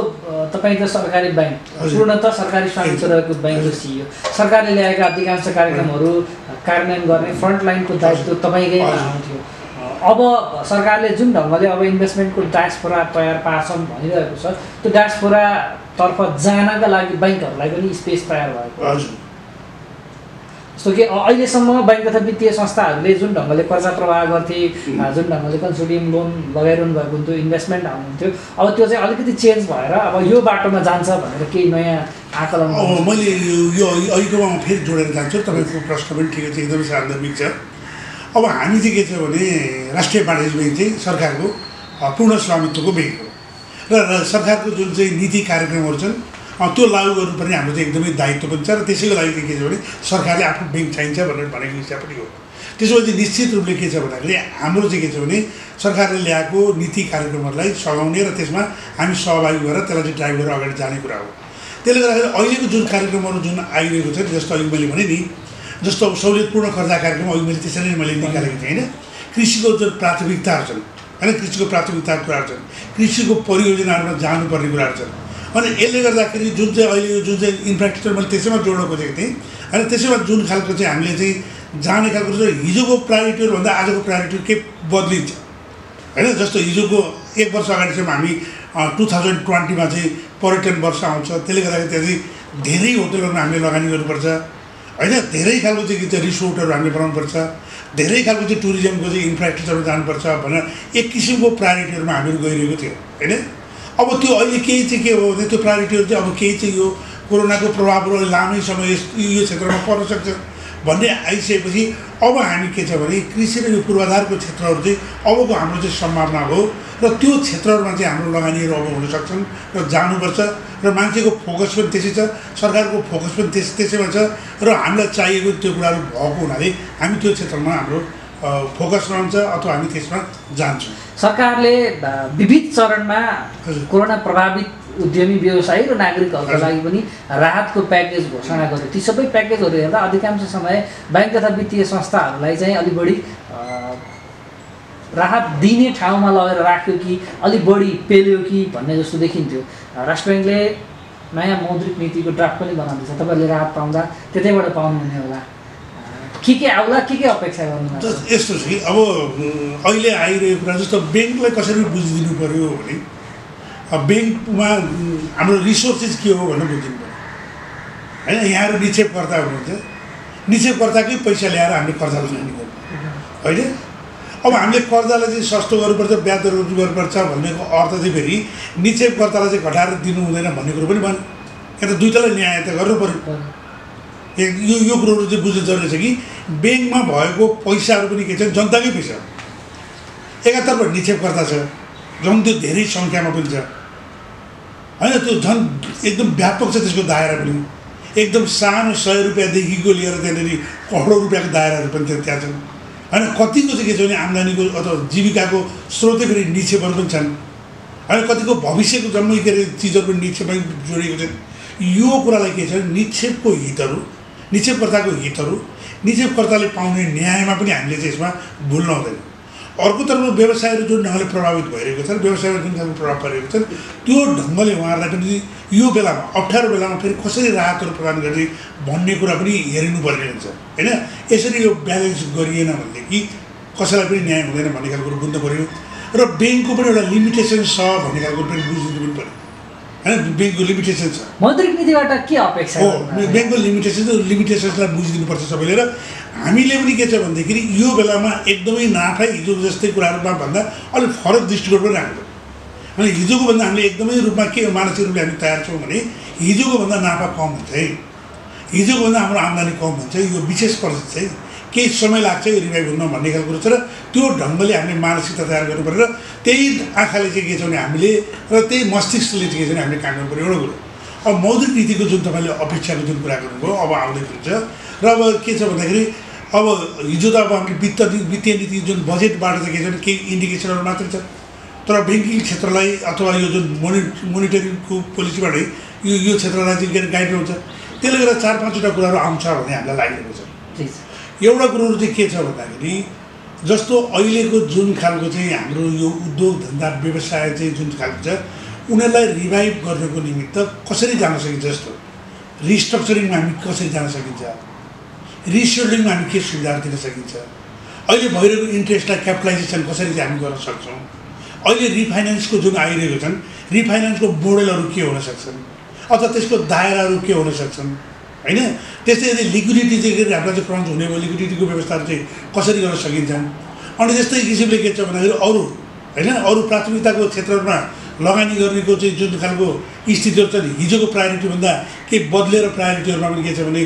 तपाईँ त सरकारी ब्याङ्क, पूर्णतः सरकारी स्वामित्व रहेको ब्याङ्क जो सिइओ, सरकारले ल्याएका अधिकांश कार्यक्रमहरू कार्यान्वयन गर्ने फ्रन्टलाइनको दायित्व तपाईँकै आउँथ्यो। अब सरकारले जुन ढङ्गले अब इन्भेस्टमेन्टको डायस्पोरा तयार पार्छन् भनिरहेको छ, त्यो डायस्पोरातर्फ जानका लागि ब्याङ्कहरूलाई पनि स्पेस तयार भएको जस्तो कि अहिलेसम्म बैंक तथा वित्तीय संस्थाहरूले जुन ढङ्गले कर्जा प्रवाह गर्थे, जुन ढङ्गले कन्सोलिडियम लोन लगाइरहनु भएको हुन्थ्यो, इन्भेस्टमेन्ट आउनुहुन्थ्यो, अब त्यो चाहिँ अलिकति चेन्ज भएर अब यो बाटोमा जान्छ भनेर केही नयाँ आकलन। मैले यो अहिलेकोमा म फेरि जोडेर जान्छु। तपाईँको प्रश्न पनि ठिकै छ, एकदमै सान्दर्भिक छ। अब हामी चाहिँ के छ भने राष्ट्रिय वाणिज्य ब्याङ्क चाहिँ सरकारको पूर्ण स्वामित्वको ब्याङ्क हो र सरकारको जुन चाहिँ नीति कार्यक्रमहरू छन् त्यो लागू गर्नुपर्ने हाम्रो चाहिँ एकदमै दायित्व पनि छ र त्यसैको लागि के छ भने सरकारले आफ्नो ब्याङ्क चाहिन्छ भनेर भनेको इच्छा पनि हो। त्यसपछि निश्चित रूपले के छ भन्दाखेरि हाम्रो चाहिँ के छ भने सरकारले ल्याएको नीति कार्यक्रमहरूलाई सघाउने र त्यसमा हामी सहभागी भएर त्यसलाई चाहिँ ड्राइभ गरेर अगाडि जाने कुरा हो। त्यसले गर्दाखेरि अहिलेको जुन कार्यक्रमहरू जुन आइरहेको छ जस्तो अघि मैले भने नि, जस्तो सहुलियतपूर्ण कर्जा कार्यक्रम अघि मैले त्यसरी नै मैले निकालेको थिएँ होइन। कृषिको जुन प्राथमिकताहरू छन् होइन, कृषिको प्राथमिकताको कुराहरू छन्, कृषिको परियोजनाहरूमा जानुपर्ने कुराहरू छन्। अनि यसले गर्दाखेरि जुन चाहिँ अहिले जुन चाहिँ इन्फ्रास्ट्रक्चर मैले त्यसैमा जोड्न खोजेको थिएँ होइन, त्यसैमा जुन खालको चाहिँ हामीले चाहिँ जाने खालको चाहिँ हिजोको प्रायोरिटीहरूभन्दा आजको प्रायोरिटी के बदलिन्छ होइन। जस्तो हिजोको 1 वर्ष अगाडिसम्म हामी 2020मा चाहिँ पर्यटन वर्ष आउँछ, त्यसले गर्दाखेरि त्यहाँ चाहिँ धेरै होटलहरूमा हामीले लगानी गर्नुपर्छ होइन धेरै खालको चाहिँ रिसोर्टहरू हामीले बनाउनुपर्छ, धेरै खालको चाहिँ टुरिज्मको चाहिँ इन्फ्रास्ट्रक्चर जानुपर्छ भनेर एक किसिमको प्रायोरिटीहरूमा हामीहरू गइरहेको थियो होइन। अब त्यो अहिले केही चाहिँ के हो भने त्यो प्रायोरिटीहरू चाहिँ अब केही चाहिँ यो कोरोनाको प्रभावहरू लामै समय यो क्षेत्रमा पर्न सक्छ भन्ने आइसकेपछि अब हामी के छ भने कृषि र यो पूर्वाधारको क्षेत्रहरू चाहिँ अबको हाम्रो चाहिँ सम्भावना हो र त्यो क्षेत्रहरूमा चाहिँ हाम्रो लगानीहरू अब हुन सक्छन् र जानुपर्छ र मान्छेको फोकस पनि त्यसै छ, सरकारको फोकस पनि त्यसैमा छ र हामीलाई चाहिएको त्यो कुराहरू भएको हुनाले हामी त्यो क्षेत्रमा हाम्रो फोकस रहन्छ अथवा हामी त्यसमा जान्छौँ। सरकारले विविध चरणमा कोरोना प्रभावित उद्यमी व्यवसायी र नागरिकहरूका लागि पनि राहतको प्याकेज घोषणा गर्यो। ती सबै प्याकेजहरू हेर्दा अधिकांश समय बैंक तथा वित्तीय संस्थाहरूलाई चाहिँ अलि बढी राहत दिने ठाउँमा लगेर राख्यो कि अलि बढी पेल्यो कि भन्ने जस्तो देखिन्थ्यो। राष्ट्र ब्याङ्कले नयाँ मौद्रिक नीतिको ड्राफ्ट पनि बनाउँदैछ, तपाईँहरूले राहत पाउँदा त्यतैबाट पाउनुहुने होला, के आउला, के अपेक्षा गर्नु? यस्तो छ कि अब अहिले आइरहेको कुरा जस्तो ब्याङ्कलाई कसरी बुझिदिनु पऱ्यो भने ब्याङ्कमा हाम्रो रिसोर्सेस के हो भनेर बुझिदिनु पऱ्यो होइन। यहाँहरू निक्षेपकर्ता हुनुहुन्छ, निक्षेपकर्ताकै पैसा ल्याएर हामीले कर्जा लगानी गर्नु होइन। अब हामीले कर्जालाई चाहिँ सस्तो गर्नुपर्छ, ब्याज दर गर्नुपर्छ भन्नेको अर्थ चाहिँ फेरि निक्षेपकर्तालाई चाहिँ घटाएर दिनु हुँदैन भन्ने कुरो पनि भन्यो। यहाँ त दुईटालाई न्याय त गर्नु पऱ्यो। यो कुरोहरू चाहिँ बुझ्नु जरुरी छ कि ब्याङ्कमा भएको पैसाहरू पनि के छ, जनताकै पैसा हो। एकातर्फ निक्षेपकर्ता छ, झन् त्यो धेरै सङ्ख्यामा पनि छ होइन। त्यो झन् एकदम व्यापक छ, त्यसको दायरा पनि एकदम सानो 100 रुपियाँदेखिको लिएर त्यहाँनिर करोडौँ रुपियाँको दायराहरू पनि त्यहाँ छन् होइन। कतिको चाहिँ के छ भने आम्दानीको अथवा जीविकाको स्रोतै फेरि निक्षेपहरू पनि छन् होइन। कतिको भविष्यको जम्मै के अरे चिजहरू पनि निक्षेपमा जोडिएको छन्। यो कुरालाई के छ भने निक्षेपको हितहरू, निक्षेपकर्ताको हितहरू, निक्षेपकर्ताले पाउने न्यायमा पनि हामीले चाहिँ यसमा भुल्न हुँदैन। अर्कोतर्फ व्यवसायहरू जुन ढङ्गले प्रभावित भइरहेको छन्, व्यवसायमा जुन खालको प्रभाव परेको छन्, त्यो ढङ्गले उहाँहरूलाई पनि यो बेलामा अप्ठ्यारो बेलामा फेरि कसरी राहतहरू प्रदान गर्ने भन्ने कुरा पनि हेरिनुपर्ने हुन्छ होइन। यसरी यो ब्यालेन्स गरिएन भनेदेखि कसैलाई पनि न्याय हुँदैन भन्ने खालको कुरो बुझ्नु पऱ्यो र ब्याङ्कको पनि एउटा लिमिटेसन छ भन्ने खालको पनि बुझ्नु पनि पऱ्यो होइन। ब्याङ्कको लिमिटेसन छ, मौद्रिक नीतिबाट के अपेक्षा हो ब्याङ्कको लिमिटेसन्सलाई बुझिदिनुपर्छ सबैले। र हामीले पनि के छ भनेदेखि यो बेलामा एकदमै नाफा हिजो जस्तै कुराहरूमा भन्दा अलिक फरक दृष्टिकोण पनि राख्नु पर्यो। अनि हिजोको भन्दा हामीले एकदमै रूपमा के मानसिक रूपले हामी तयार छौँ भने हिजोको भन्दा नाफा कम हुन्छ है, हिजोको भन्दा हाम्रो आम्दानी कम हुन्छ, यो विशेष परिस्थिति चाहिँ केही समय लाग्छ यो रिभाइभ हुन भन्ने खालको कुरो छ र त्यो ढङ्गले हामीले मानसिकता तयार गर्नु पऱ्यो र त्यही आँखाले चाहिँ के छ भने हामीले र त्यही मस्तिष्कले चाहिँ के छ भने हामीले काम गर्नु पऱ्यो एउटा कुरो। अब मौद्रिक नीतिको जुन तपाईँले अपेक्षाको जुन कुरा गर्नुभयो अब आउँदै हुन्छ र अब के छ भन्दाखेरि अब हिजो त अब हामीले वित्तीय नीति जुन बजेटबाट चाहिँ के छ भने केही इन्डिकेसनहरू मात्रै छ, तर ब्याङ्किङ क्षेत्रलाई अथवा यो जुन मोनिटरिङको पोलिसीबाटै यो क्षेत्रलाई चाहिँ गाइड हुन्छ। त्यसले गर्दा 4-5वटा कुराहरू आउँछ भन्ने हामीलाई लागिरहेको छ। एउटा कुरोहरू चाहिँ के छ भन्दाखेरि जस्तो अहिलेको जुन खालको चाहिँ हाम्रो यो उद्योग धन्दा व्यवसाय चाहिँ जुन खालको छ उनीहरूलाई रिभाइभ गर्नको निमित्त कसरी जान सकिन्छ, जस्तो रिस्ट्रक्चरिङमा हामी कसरी जान सकिन्छ, रिसेड्युलिङमा हामी के सुविधाहरू दिन सकिन्छ, अहिले भइरहेको इन्ट्रेस्टलाई क्यापिटलाइजेसन कसरी चाहिँ हामी गर्न सक्छौँ, अहिले रिफाइनेन्सको जुन आइरहेको छन् रिफाइनेन्सको मोडेलहरू के हुन सक्छन् अथवा त्यसको दायराहरू के हुन सक्छन् होइन। त्यस्तै यदि लिक्विडिटी चाहिँ हामीलाई चाहिँ क्रन्च हुने भयो, लिक्विडिटीको व्यवस्थाहरू चाहिँ कसरी गर्न सकिन्छन्। अनि त्यस्तै किसिमले के छ भन्दाखेरि अरू होइन अरू प्राथमिकताको क्षेत्रहरूमा लगानी गर्नेको चाहिँ जुन खालको स्थितिहरू छ नि हिजोको प्रायोरिटीभन्दा केही बदलेर प्रायोरिटीहरूमा पनि के छ भने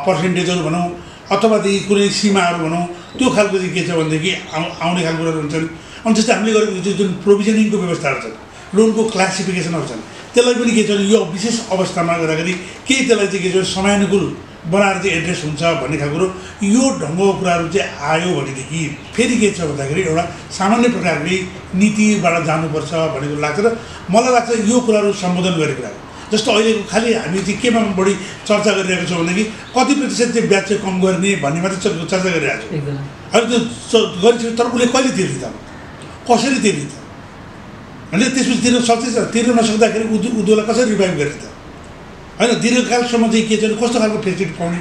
पर्सेन्टेजहरू भनौँ अथवादेखि कुनै सीमाहरू भनौँ त्यो खालको चाहिँ के छ भनेदेखि आउने खालको कुराहरू हुन्छन्। अनि जस्तै हामीले गरेको जुन प्रोभिजनिङको व्यवस्थाहरू छन्, लोनको क्लासिफिकेसनहरू छन्, त्यसलाई पनि के छ भने यो विशेष अवस्थामा गर्दाखेरि केही त्यसलाई चाहिँ के छ भने समयानुकूल बनाएर चाहिँ एड्रेस हुन्छ भन्ने खालको कुरो यो ढङ्गको कुराहरू चाहिँ आयो भनेदेखि फेरि के छ भन्दाखेरि एउटा सामान्य प्रकारले नीतिबाट जानुपर्छ भन्ने कुरो लाग्छ र मलाई लाग्छ यो कुराहरू सम्बोधन गरेको कुरा जस्तो अहिलेको खालि हामी चाहिँ केमा बढी चर्चा गरिरहेको छौँ भनेदेखि कति प्रतिशत चाहिँ ब्याज चाहिँ कम गर्ने भन्ने मात्रै चर्चा गरिरहेको छौँ। अहिले त्यो गरिसक्यो तर उसले कहिले तिर्ने त, कसरी तिर्ने त भने त्यसपछि तिर्न सक्छ, तिर्न नसक्दाखेरि उद्योगलाई कसरी रिभाइभ गर्ने त होइन। दीर्घकालसम्म चाहिँ के छ भने कस्तो खालको फेसिलिटी पाउने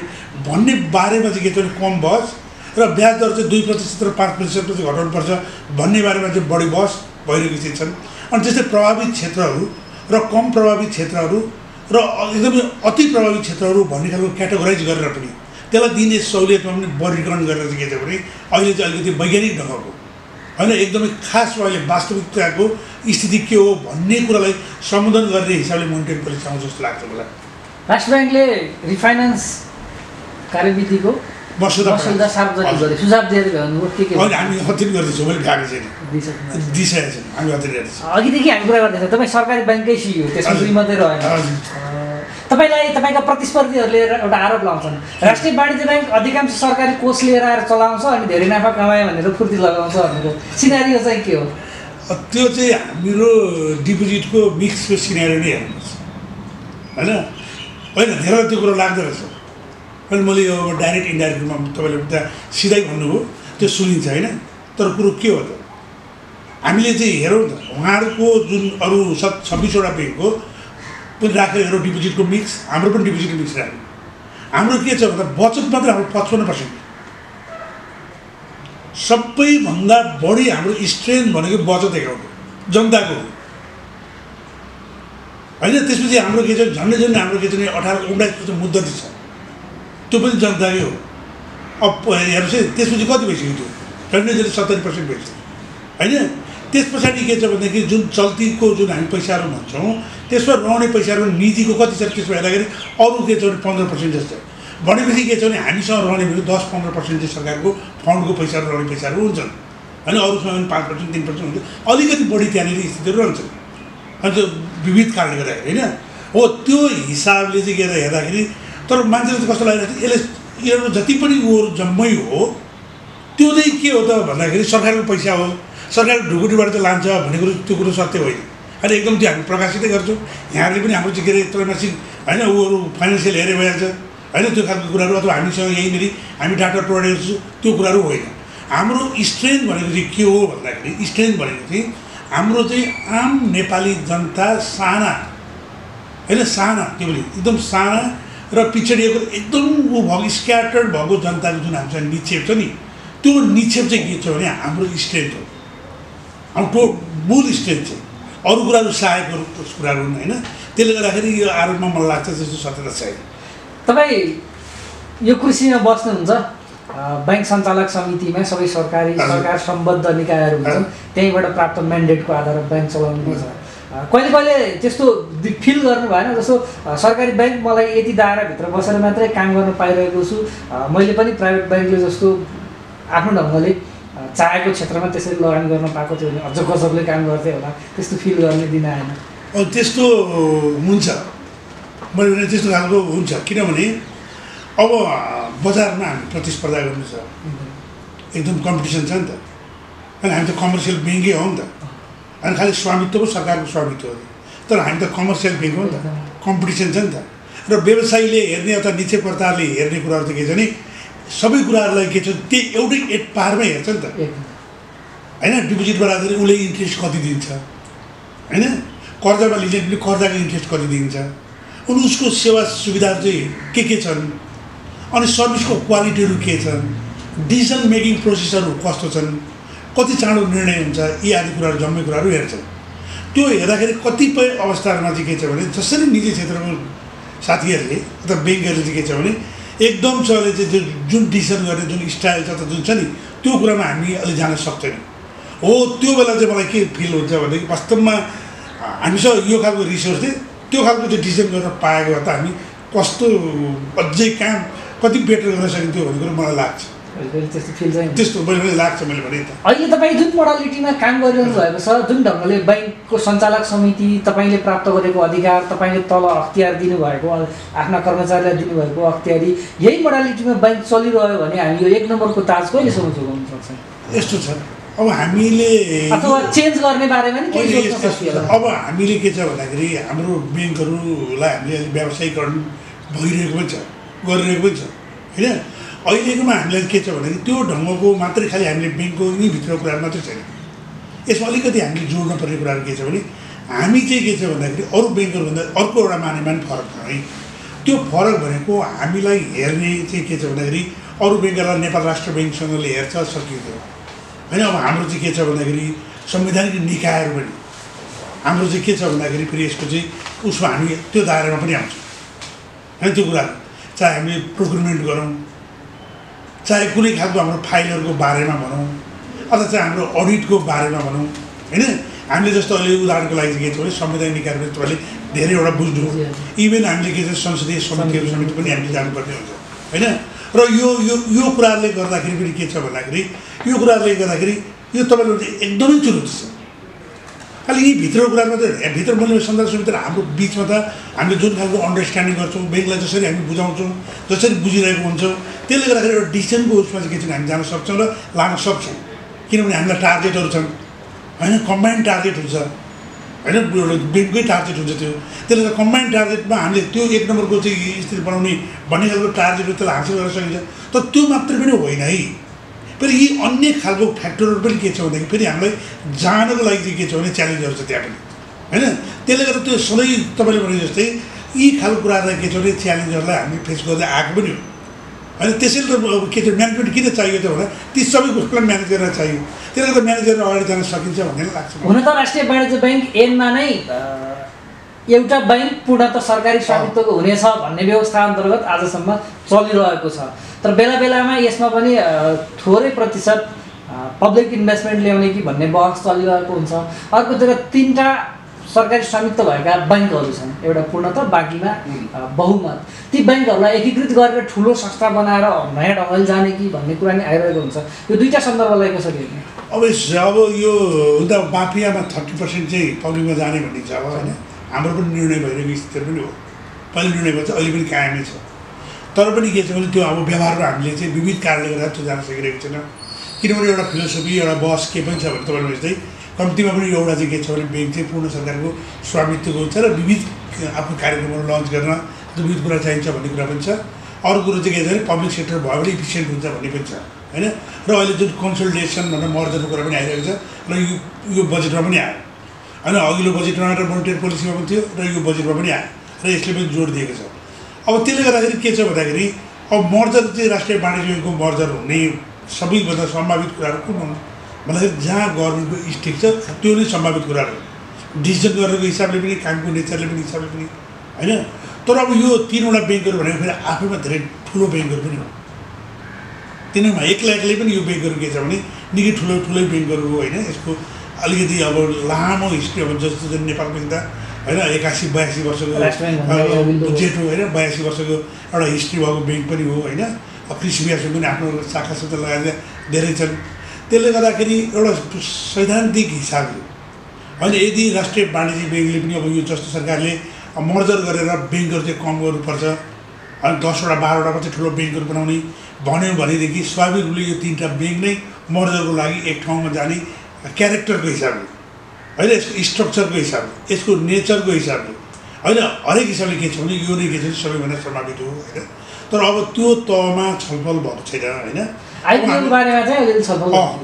भन्ने बारेमा चाहिँ के छ भने कम बहस र ब्याज दर चाहिँ 2% र 5% चाहिँ घटाउनुपर्छ भन्ने बारेमा चाहिँ बढी बहस भइरहेको चाहिँ छन्। अनि त्यस्तै प्रभावित क्षेत्रहरू र कम प्रभावित क्षेत्रहरू र एकदमै अति प्रभावित क्षेत्रहरू भन्ने खालको क्याटेगोराइज गरेर पनि त्यसलाई दिने सहुलियतमा पनि वर्गीकरण गरेर चाहिँ के छ भने अहिले चाहिँ अलिकति वैज्ञानिक ढङ्गको होइन एकदमै खास अहिले वास्तविकताको स्थिति के हो भन्ने कुरालाई सम्बोधन गर्ने हिसाबले मोनिटरिङ पोलिसी आउँछ जस्तो लाग्छ मलाई। राष्ट्र ब्याङ्कले रिफाइनान्स कार्यविधिको मसौदा सार्वजनिक गरे सुझाव दिएर भन्नुभयो के अहिले हामी अध्ययन गर्दैछौँ, मैले गएको छैन, दिइसकेको छैन, हामी अध्ययन गर्दैछौँ। अघिदेखि हामी कुरा गर्दैछौँ, तपाईँ सरकारी ब्याङ्ककै सिइओ, त्यसमा दुई मात्रै रहेन। तपाईँलाई तपाईँका प्रतिस्पर्धीहरूले एउटा आरोप लाउँछन्, राष्ट्रिय वाणिज्य ब्याङ्क अधिकांश सरकारी कोष लिएर आएर चलाउँछ अनि धेरै नाफा कमायो भनेर फुर्ती लगाउँछ भनेर सिनारियो चाहिँ के हो? त्यो चाहिँ हाम्रो डिपोजिटको मिक्सको सिनारियो नै हेर्नुपर्छ होइन। होइन धेरै त्यो कुरो लाग्दो रहेछ। अहिले मैले यो डाइरेक्ट इन्डाइरेक्टमा तपाईँले त्यहाँ सिधै भन्नुभयो त्यो सुनिन्छ होइन। तर कुरो के हो त, हामीले चाहिँ हेरौँ त उहाँहरूको जुन अरू 26वटा ब्याङ्कको पनि राखेर हेरौँ डिपोजिटको मिक्स, हाम्रो पनि डिपोजिटको मिक्स राख्यो। हाम्रो के छ भन्दा बचत मात्रै हाम्रो 55%, सबैभन्दा बढी हाम्रो स्ट्रेन्थ भनेको बचत एकाउन्ट जनताको होइन। त्यसपछि हाम्रो के छ झन्डै झन्डै हाम्रो के छ भने 18-19 मुद्दत छ, त्यो पनि जनताकै हो। अब हेर्नुहोस् है त्यसपछि कति भइसक्यो, त्यो झन्डै झन्डै 70% भइसक्यो होइन। त्यस पछाडि के छ भनेदेखि जुन चल्तीको जुन हामी पैसाहरू भन्छौँ त्यसमा रहने पैसाहरू निजीको कति छ त्यसमा हेर्दाखेरि अरू के छ भने 15% जस्तो भनेपछि के छ भने हामीसँग रहने भनेको 10-15% चाहिँ सरकारको फन्डको पैसाहरू रहने पैसाहरू हुन्छन् होइन। अरूसँग पनि 5% 3% हुन्छ, अलिकति बढी त्यहाँनिर स्थितिहरू रहन्छन् अनि त्यो विविध कारणले गर्दाखेरि होइन। हो त्यो हिसाबले चाहिँ के हेर्दाखेरि तर मान्छेले चाहिँ कस्तो लागिरहेको छ, यसले यो जति पनि उयोहरू जम्मै हो त्यो चाहिँ के हो त भन्दाखेरि सरकारको पैसा हो, सरकारको ढुकुटीबाट चाहिँ लान्छ भन्ने कुरो त्यो कुरो सत्य होइन। अनि एकदम त्यो हामी प्रकाशितै गर्छौँ। यहाँहरूले पनि हाम्रो चाहिँ के अरे त्रैमासिक होइन उयोहरू फाइनेन्सियल हेरे भइहाल्छ होइन, त्यो खालको कुराहरू अथवा हामीसँग यहीँनिर हामी डाटा प्रोभाइड गर्छौँ त्यो कुराहरू होइन। हाम्रो स्ट्रेन्थ भनेको चाहिँ के हो भन्दाखेरि स्ट्रेन्थ भनेको चाहिँ हाम्रो चाहिँ आम नेपाली जनता साना होइन, साना के भने एकदम साना र पिछडिएको एकदम ऊ भएको स्क्याटर्ड भएको जनताको जुन हामीसँग निक्षेप छ नि त्यो निक्षेप चाहिँ के छ भने हाम्रो स्ट्रेन्थ हो, हाम्रो मूल स्ट्रेन्थ चाहिँ। अरू कुराहरू सहायकहरू कुराहरू हुन् होइन। त्यसले गर्दाखेरि यो आरोपमा मलाई लाग्छ जस्तो सत्यता छैन। तपाईँ यो कुर्सीमा बस्नुहुन्छ, ब्याङ्क सञ्चालक समितिमा सबै सरकार सम्बद्ध निकायहरू हुन्छन्, त्यहीँबाट प्राप्त म्यान्डेटको आधारमा ब्याङ्क चलाउनु छ। कहिले कहिले त्यस्तो फिल गर्नु भएन जस्तो सरकारी ब्याङ्क मलाई यति दायराभित्र बसेर मात्रै काम गर्न पाइरहेको छु, मैले पनि प्राइभेट ब्याङ्कले जस्तो आफ्नो ढङ्गले चाहेको क्षेत्रमा त्यसरी लगानी गर्न पाएको थियो भने अझ गजबले काम गर्थेँ होला, त्यस्तो फिल गर्ने दिन आएन? त्यस्तो हुन्छ, मैले भने त्यस्तो खालको हुन्छ। किनभने अब बजारमा हामी प्रतिस्पर्धा गर्नु छ, एकदम कम्पिटिसन छ नि त। अनि हामी त कमर्सियल ब्याङ्कै हो नि त, अनि खालि स्वामित्व पो सरकारको स्वामित्व हो, तर हामी त कमर्सियल ब्याङ्क हो नि त, कम्पिटिसन छ नि त। र व्यवसायीले हेर्ने अथवा निक्षेपकर्ताले हेर्ने कुराहरू त के छ भने सबै कुराहरूलाई के छ त्यही एउटै पारमै हेर्छ नि त होइन। डिपोजिटबाट आएर उसले इन्ट्रेस्ट कति दिन्छ होइन, कर्जामा लिने पनि कर्जाको इन्ट्रेस्ट कति दिन्छ, अनि उसको सेवा सुविधाहरू चाहिँ के छन्, अनि सर्भिसको क्वालिटीहरू के छन्, डिसिजन मेकिङ प्रोसेसहरू कस्तो छन्, कति चाँडो निर्णय हुन्छ, यी आदि कुराहरू जम्मै कुराहरू हेर्छन्। त्यो हेर्दाखेरि कतिपय अवस्थाहरूमा चाहिँ के छ भने जसरी निजी क्षेत्रको साथीहरूले अथवा ब्याङ्कहरूले चाहिँ के छ भने एकदम चले चाहिँ जुन डिसिसन गर्ने जुन स्टाइल छ त जुन छ नि त्यो कुरामा हामी अलि जान सक्दैनौँ। हो त्यो बेला चाहिँ मलाई के फिल हुन्छ भनेदेखि वास्तवमा हामीसँग यो खालको रिसोर्स थियो, त्यो खालको चाहिँ डिसिसन गर्न पाएको भए त हामी कस्तो अझै काम कति बेटर गर्न सकिन्थ्यो भन्ने कुरो मलाई लाग्छ। त्यस्तो मैले लाग्छ, मैले भने त अहिले तपाईँ जुन मोडालिटीमा काम गरिरहनु भएको छ, जुन ढङ्गले ब्याङ्कको सञ्चालक समिति तपाईँले प्राप्त गरेको अधिकार, तपाईँले तल अख्तियार दिनुभएको, आफ्ना कर्मचारीलाई दिनुभएको अख्तियारी, यही मोडालिटीमा ब्याङ्क चलिरह्यो भने हामी यो 1 नम्बरको ताज कहिलेसम्म जोगाउन सक्छ? यस्तो छ अब हामीले अथवा चेन्ज गर्ने बारेमा नि केही सोच्न सकिएला। अब हामीले के छ भन्दाखेरि हाम्रो ब्याङ्कहरूलाई हामीले अहिले व्यावसायीकरण भइरहेको पनि छ, गरिरहेको पनि छ होइन। अहिलेकोमा हामीलाई के छ भन्दाखेरि त्यो ढङ्गको मात्रै खालि हामीले ब्याङ्कको यहीँ भित्रको कुराहरू मात्रै छैन, यसमा अलिकति हामीले जोड्न पर्ने कुराहरू के छ भने हामी चाहिँ के छ भन्दाखेरि अरू ब्याङ्कहरूभन्दा अर्को एउटा मानेमा फरक छ है। त्यो फरक भनेको हामीलाई हेर्ने चाहिँ के छ भन्दाखेरि अरू ब्याङ्कहरूलाई नेपाल राष्ट्र ब्याङ्कसँगले हेर्छ सकिन्छ होइन। अब हाम्रो चाहिँ के छ भन्दाखेरि संवैधानिक निकायहरू पनि हाम्रो चाहिँ के छ भन्दाखेरि फेरि यसको चाहिँ उसमा हामी त्यो दायरामा पनि आउँछ होइन। त्यो कुराहरू चाहे हामीले प्रोक्युरमेन्ट गरौँ चाहे कुनै खालको हाम्रो फाइलहरूको बारेमा भनौँ अथवा चाहिँ हाम्रो अडिटको बारेमा भनौँ होइन हामीले जस्तो अहिले उदाहरणको लागि के छ भने संवैधानिक निकायले तपाईँले धेरैवटा बुझ्नु इभन हामीले के छ संसदीय समितिहरू समिति पनि हामीले जानुपर्ने हुन्छ होइन र यो कुराहरूले गर्दाखेरि पनि के छ भन्दाखेरि यो कुराहरूले गर्दाखेरि यो तपाईँले एकदमै चुनौती छ खालि यी भित्रको कुरा मात्रै भित्र मूल्य सञ्चालन समिति र हाम्रो बिचमा त हामीले जुन खालको अन्डरस्ट्यान्डिङ गर्छौँ ब्याङ्कलाई जसरी हामी बुझाउँछौँ जसरी बुझिरहेको हुन्छौँ त्यसले गर्दाखेरि एउटा डिसिजनको उसमा चाहिँ के छ हामी जान सक्छौँ र लान सक्छौँ किनभने हामीलाई टार्गेटहरू छन् होइन कम्बाइन्ड टार्गेट हुन्छ होइन ब्याङ्ककै टार्गेट हुन्छ त्यो त्यसले गर्दा कम्बाइन्ड टार्गेटमा हामीले त्यो 1 नम्बरको चाहिँ स्थिति बनाउने भन्ने खालको टार्गेटहरू त्यसलाई हासिल गर्न सकिन्छ तर त्यो मात्रै पनि होइन है फेरि यी अन्य खालको फ्याक्टरहरू पनि के छ भन्दाखेरि फेरि हामीलाई जानको लागि चाहिँ के छ भने च्यालेन्जहरू छ त्यहाँ पनि होइन त्यसले गर्दा त्यो सधैँ तपाईँले भने जस्तै यी खालको कुराहरूलाई के छ भने च्यालेन्जहरूलाई हामी फेस गर्दै आएको पनि हो होइन त्यसैले त के छ म्यानेजमेन्ट किन चाहियो त भन्दा ती सबै कुरालाई म्यानेज गर्न चाहियो त्यसले गर्दा म्यानेज गरेर अगाडि जान सकिन्छ भन्ने लाग्छ हुन त राष्ट्रिय वाणिज्य ब्याङ्क ऐनमा नै एउटा ब्याङ्क पूर्णतः सरकारी स्वामित्वको हुनेछ भन्ने व्यवस्था अन्तर्गत आजसम्म चलिरहेको छ तर बेला बेलामा यसमा पनि थोरै प्रतिशत पब्लिक इन्भेस्टमेन्ट ल्याउने कि भन्ने बहस चलिरहेको हुन्छ अर्कोतिर 3टा सरकारी स्वामित्व भएका ब्याङ्कहरू छन् एउटा पूर्णतः बाँकीमा बहुमत ती ब्याङ्कहरूलाई एकीकृत गरेर ठुलो संस्था बनाएर नयाँ ढङ्गले जाने कि भन्ने कुरा नै आइरहेको हुन्छ यो दुईटा सन्दर्भलाई कसरी हेर्ने अब यो उता माफियामा 30% चाहिँ पब्लिकमा जाने भन्ने छ अब होइन हाम्रो पनि निर्णय भइरहेको स्थिति पनि हो पहिले निर्णय भन्छ अहिले पनि कायमै छ तर पनि के छ भने त्यो अब व्यवहारमा हामीले चाहिँ विविध कारणले गर्दा त्यो जान सकिरहेको छैन किनभने एउटा फिलोसफी एउटा बस के पनि छ भने तपाईँले जस्तै कम्तीमा पनि एउटा चाहिँ के छ भने ब्याङ्क चाहिँ पूर्ण सरकारको स्वामित्वको हुन्छ र विविध आफ्नो कार्यक्रमहरू लन्च गर्न विविध कुरा चाहिन्छ भन्ने कुरा पनि छ अरू कुरो चाहिँ के छ भने पब्लिक सेक्टर भयो भने इफिसियन्ट हुन्छ भन्ने पनि छ होइन र अहिले जुन कन्सल्टेसन भनेर मर्जरको कुरा पनि आइरहेको छ र यो बजेटमा पनि आयो होइन अघिल्लो बजेटमा र मोनिटरी पोलिसीमा पनि थियो र यो बजेटमा पनि आयो र यसले पनि जोड दिएको छ अब त्यसले गर्दाखेरि के छ भन्दाखेरि अब मर्जर चाहिँ राष्ट्रिय वाणिज्य ब्याङ्कको मर्जर हुने सबैभन्दा सम्भावित कुराहरू कुन हुन् भन्दाखेरि जहाँ गभर्मेन्टको स्टेक छ त्यो नै सम्भावित कुराहरू डिसिजन गरेको हिसाबले पनि कामको नेचरले पनि हिसाबले पनि होइन तर अब यो 3वटा ब्याङ्कहरू भनेको फेरि आफैमा धेरै ठुलो ब्याङ्कहरू पनि हो तिनीहरूमा एक्लै पनि यो ब्याङ्कहरू के छ भने निकै ठुलै ब्याङ्कहरू हो होइन यसको अलिकति अब लामो हिस्ट्री अब जस्तो चाहिँ नेपाल ब्याङ्क त होइन 81-82 वर्षको जेठो होइन 82 वर्षको एउटा हिस्ट्री भएको ब्याङ्क पनि हो होइन कृषि विकासमा पनि आफ्नो शाखा सञ्चालन लगाएर धेरै छन् त्यसले गर्दाखेरि एउटा सैद्धान्तिक हिसाबले होइन यदि राष्ट्रिय वाणिज्य ब्याङ्कले पनि अब यो जस्तो सरकारले मर्जर गरेर ब्याङ्कहरू चाहिँ कम गर्नुपर्छ अनि 10वटा 12वटा मात्रै ठुलो ब्याङ्कहरू बनाउने भन्यो भनेदेखि स्वाभाविक रूपले यो 3टा ब्याङ्क नै मर्जरको लागि एक ठाउँमा जाने क्यारेक्टरको हिसाबले होइन यसको स्ट्रक्चरको हिसाबले यसको नेचरको हिसाबले होइन हरेक हिसाबले के छ भने यो नै के छ सबैभन्दा सम्भावित हो होइन तर अब त्यो तहमा छलफल भएको छैन होइन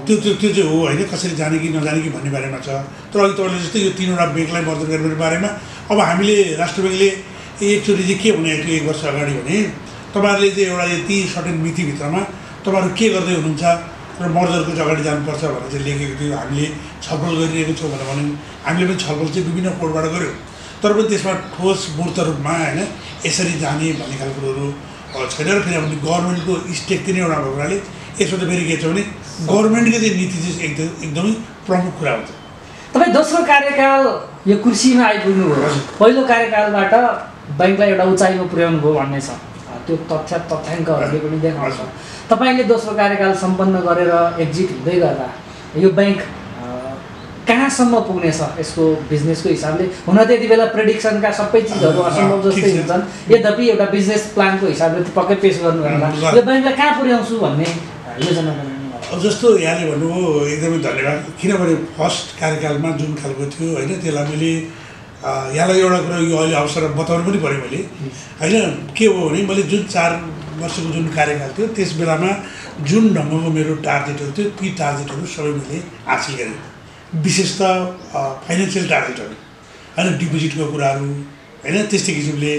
त्यो चाहिँ हो होइन कसरी जाने कि नजाने कि भन्ने बारेमा छ तर अघि तपाईँले जस्तै यो 3वटा ब्याङ्कलाई मर्जर गर्ने बारेमा अब हामीले राष्ट्र ब्याङ्कले एकचोटि चाहिँ के हुने थियो 1 वर्ष अगाडि भने तपाईँहरूले चाहिँ एउटा यति सर्टेन मितिभित्रमा तपाईँहरू के गर्दै हुनुहुन्छ र मर्जरको चाहिँ अगाडि जानुपर्छ भनेर चाहिँ लेखेको थियो हामीले छलफल गरिरहेको छौँ भनेर भन्यौँ हामीले पनि छलफल चाहिँ विभिन्न कोडबाट गऱ्यौँ तर पनि त्यसमा ठोस मूर्त रूपमा होइन यसरी जाने भन्ने खालको कुरोहरू छैन र फेरि अब गभर्मेन्टको स्टेक तिनै एउटा भएको हुनाले यसमा त फेरि के छ भने गभर्मेन्टको चाहिँ नीति चाहिँ एकदमै प्रमुख कुरा हुन्छ तपाईँ दोस्रो कार्यकाल यो कुर्सीमा आइपुग्नुभयो पहिलो कार्यकालबाट ब्याङ्कलाई एउटा उचाइमा पुर्याउनु भयो भन्ने छ त्यो तथ्याङ्कहरूले पनि देखाउँछ तपाईँले दोस्रो कार्यकाल सम्पन्न गरेर एक्जिट हुँदै गर्दा यो ब्याङ्क कहाँसम्म पुग्नेछ यसको बिजनेसको हिसाबले हुन त यति बेला प्रेडिक्सनका सबै चिजहरू असम्भव जस्तै हुन्छन् यद्यपि एउटा बिजनेस प्लानको हिसाबले त पक्कै पेस गर्नु होला यो ब्याङ्कलाई कहाँ पुर्याउँछु भन्ने योजना बनाउनु जस्तो यहाँले भन्नुभयो एकदमै धन्यवाद किनभने फर्स्ट कार्यकालमा जुन खालको थियो होइन त्यसलाई मैले यहाँलाई एउटा कुरा यो अहिले अवसर बताउनु पनि पऱ्यो मैले होइन के हो भने मैले जुन 4 वर्षको जुन कार्यकाल थियो त्यस बेलामा जुन ढङ्गको मेरो टार्गेटहरू थियो ती टार्गेटहरू सबै मैले हासिल गरेँ विशेष त फाइनेन्सियल टार्गेटहरू होइन डिपोजिटको कुराहरू होइन त्यस्तै किसिमले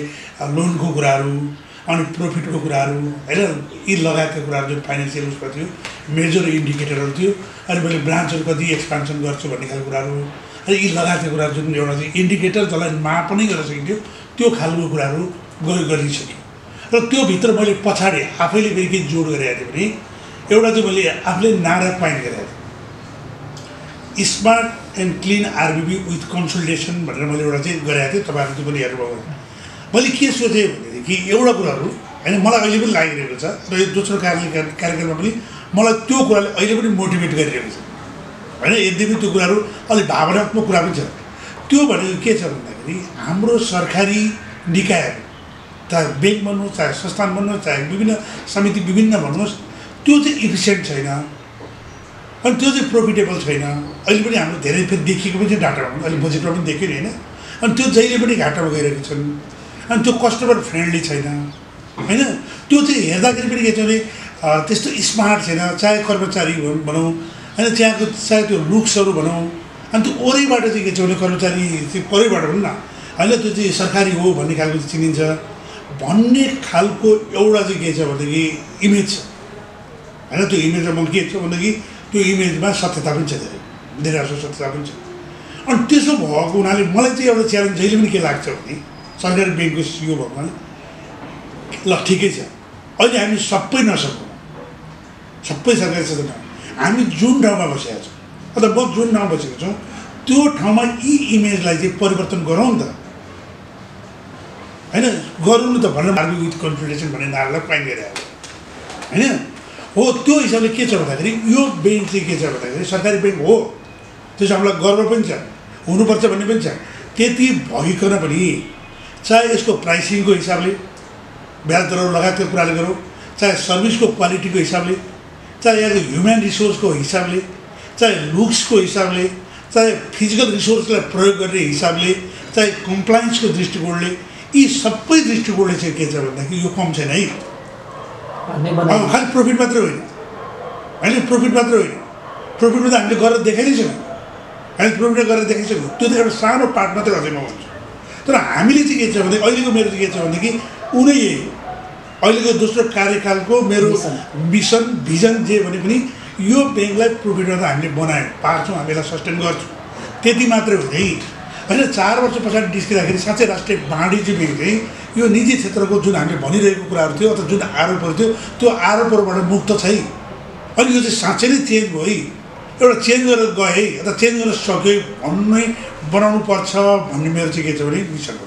लोनको कुराहरू अनि प्रफिटको कुराहरू होइन यी लगायतका कुराहरू जुन फाइनेन्सियल उसमा थियो मेजर इन्डिकेटरहरू थियो अनि मैले ब्रान्चहरू कति एक्सपान्सन गर्छु भन्ने खालको कुराहरू अनि यी लगायतका कुराहरू जुन एउटा चाहिँ इन्डिकेटर जसलाई मापनै गर्न सकिन्थ्यो त्यो खालको कुराहरू गरिसक्यो र त्योभित्र मैले पछाडि आफैले फेरि केही जोड गरेको थिएँ भने एउटा चाहिँ मैले आफूले नारा पाइन गरेको थिएँ, smart and clean आरबिबी with consultation भनेर मैले एउटा चाहिँ गरेको थिएँ। तपाईँहरू पनि हेर्नुभयो। मैले के सोचेँ भनेदेखि एउटा कुराहरू होइन मलाई अहिले पनि लागिरहेको छ र यो दोस्रो कार्यक्रममा पनि मलाई त्यो कुराले अहिले पनि मोटिभेट गरिरहेको छ होइन। यद्यपि त्यो कुराहरू अलिक भावनात्मक कुरा पनि छ। त्यो भनेको के छ भन्दाखेरि हाम्रो सरकारी निकायहरू, चाहे ब्याङ्क भन्नुहोस्, चाहे संस्थान भन्नुहोस्, चाहे विभिन्न समिति विभिन्न भन्नुहोस्, त्यो चाहिँ इफिसियन्ट छैन अनि त्यो चाहिँ प्रोफिटेबल छैन। अहिले पनि हाम्रो धेरै फेरि देखिएको पनि छ डाटामा, अहिले बजेटमा पनि देख्यो नि होइन। अनि त्यो जहिले पनि घाटामा गइरहेको छन् अनि त्यो कस्टमर फ्रेन्डली छैन होइन। त्यो चाहिँ हेर्दाखेरि पनि के छ भने त्यस्तो स्मार्ट छैन, चाहे कर्मचारी भनौँ होइन, त्यहाँको चाहे त्यो लुक्सहरू भनौँ। अनि त्यो ओरैबाट चाहिँ के छ भने कर्मचारी चाहिँ परैबाट भनौँ न होइन, त्यो चाहिँ सरकारी हो भन्ने खालको चाहिँ चिनिन्छ भन्ने खालको एउटा चाहिँ के छ भनेदेखि इमेज छ होइन। त्यो इमेजमा के छ भनेदेखि त्यो इमेजमा सत्यता पनि छ, धेरै जसो सत्यता पनि छ। अनि त्यसो भएको हुनाले मलाई चाहिँ एउटा च्यालेन्ज जहिले पनि के लाग्छ भने सरकारी ब्याङ्कको सिइओ भएको हुनाले ल ठिकै छ, अहिले हामी सबै नसकौँ, सबै सरकारी संस्थामा हामी जुन ठाउँमा बसेका छौँ अथवा म जुन ठाउँमा बसेको छौँ त्यो ठाउँमा यी इमेजलाई चाहिँ परिवर्तन गरौँ नि त होइन। गरौँ नि त भनेर आरबिबी विथ कन्सल्टेसन भन्ने नारालाई पाइन गरिरहेको होइन हो। त्यो हिसाबले के छ भन्दाखेरि यो ब्याङ्क चाहिँ के छ भन्दाखेरि सरकारी ब्याङ्क हो, त्यसो हामीलाई गर्व पनि छ, हुनुपर्छ भन्ने पनि छ। त्यति भइकन पनि चाहे यसको प्राइसिङको हिसाबले, ब्याज दरहरू लगायतको कुराले गरौँ, चाहे सर्भिसको क्वालिटीको हिसाबले, चाहे यहाँको ह्युमन रिसोर्सको हिसाबले, चाहे लुक्सको हिसाबले, चाहे फिजिकल रिसोर्सलाई प्रयोग गर्ने हिसाबले, चाहे कम्प्लायन्सको दृष्टिकोणले, यी सबै दृष्टिकोणले चाहिँ के छ भन्दाखेरि यो कम छैन है। खालि प्रफिट मात्रै होइन होइन, प्रफिट मात्रै होइन, प्रफिटमा त हामीले गरेर देखाइदिन्छौँ, हामीले प्रफिट गरेर देखाइसक्यौँ, त्यो त एउटा सानो पार्ट मात्रै अझै म भन्छु। तर हामीले चाहिँ के छ भने अहिलेको मेरो चाहिँ के छ भनेदेखि उनै अहिलेको दोस्रो कार्यकालको मेरो मिसन भिजन जे भने पनि यो ब्याङ्कलाई प्रफिटमा त हामीले बनायौँ, पार्छौँ, हामी यसलाई सस्टेन गर्छौँ, त्यति मात्रै हुँदै होइन। 4 वर्ष पछाडि निस्किँदाखेरि साँच्चै राष्ट्रिय वाणिज्य ब्याङ्क चाहिँ यो निजी क्षेत्रको जुन हामीले भनिरहेको कुराहरू थियो अथवा जुन आरोपहरू थियो त्यो आरोपहरूबाट मुक्त छ है। अनि यो चाहिँ साँच्चै नै चेन्ज भयो है, एउटा चेन्ज गरेर गयो है अथवा चेन्ज गर्न सक्यो भन्ने बनाउनु पर्छ भन्ने मेरो चाहिँ के छ भने मिसन हो।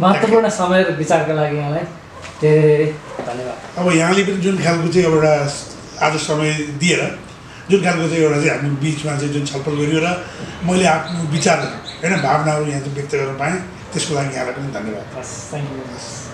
महत्त्वपूर्ण समय र विचारको लागि यहाँलाई धेरै धन्यवाद। अब यहाँले पनि जुन खालको चाहिँ एउटा आज समय दिएर जुन खालको चाहिँ एउटा चाहिँ हामी बिचमा चाहिँ जुन छलफल गरियो र मैले आफ्नो विचार होइन भावनाहरू यहाँ चाहिँ व्यक्त गर्न पाएँ त्यसको लागि यहाँलाई पनि धन्यवाद। Thank you.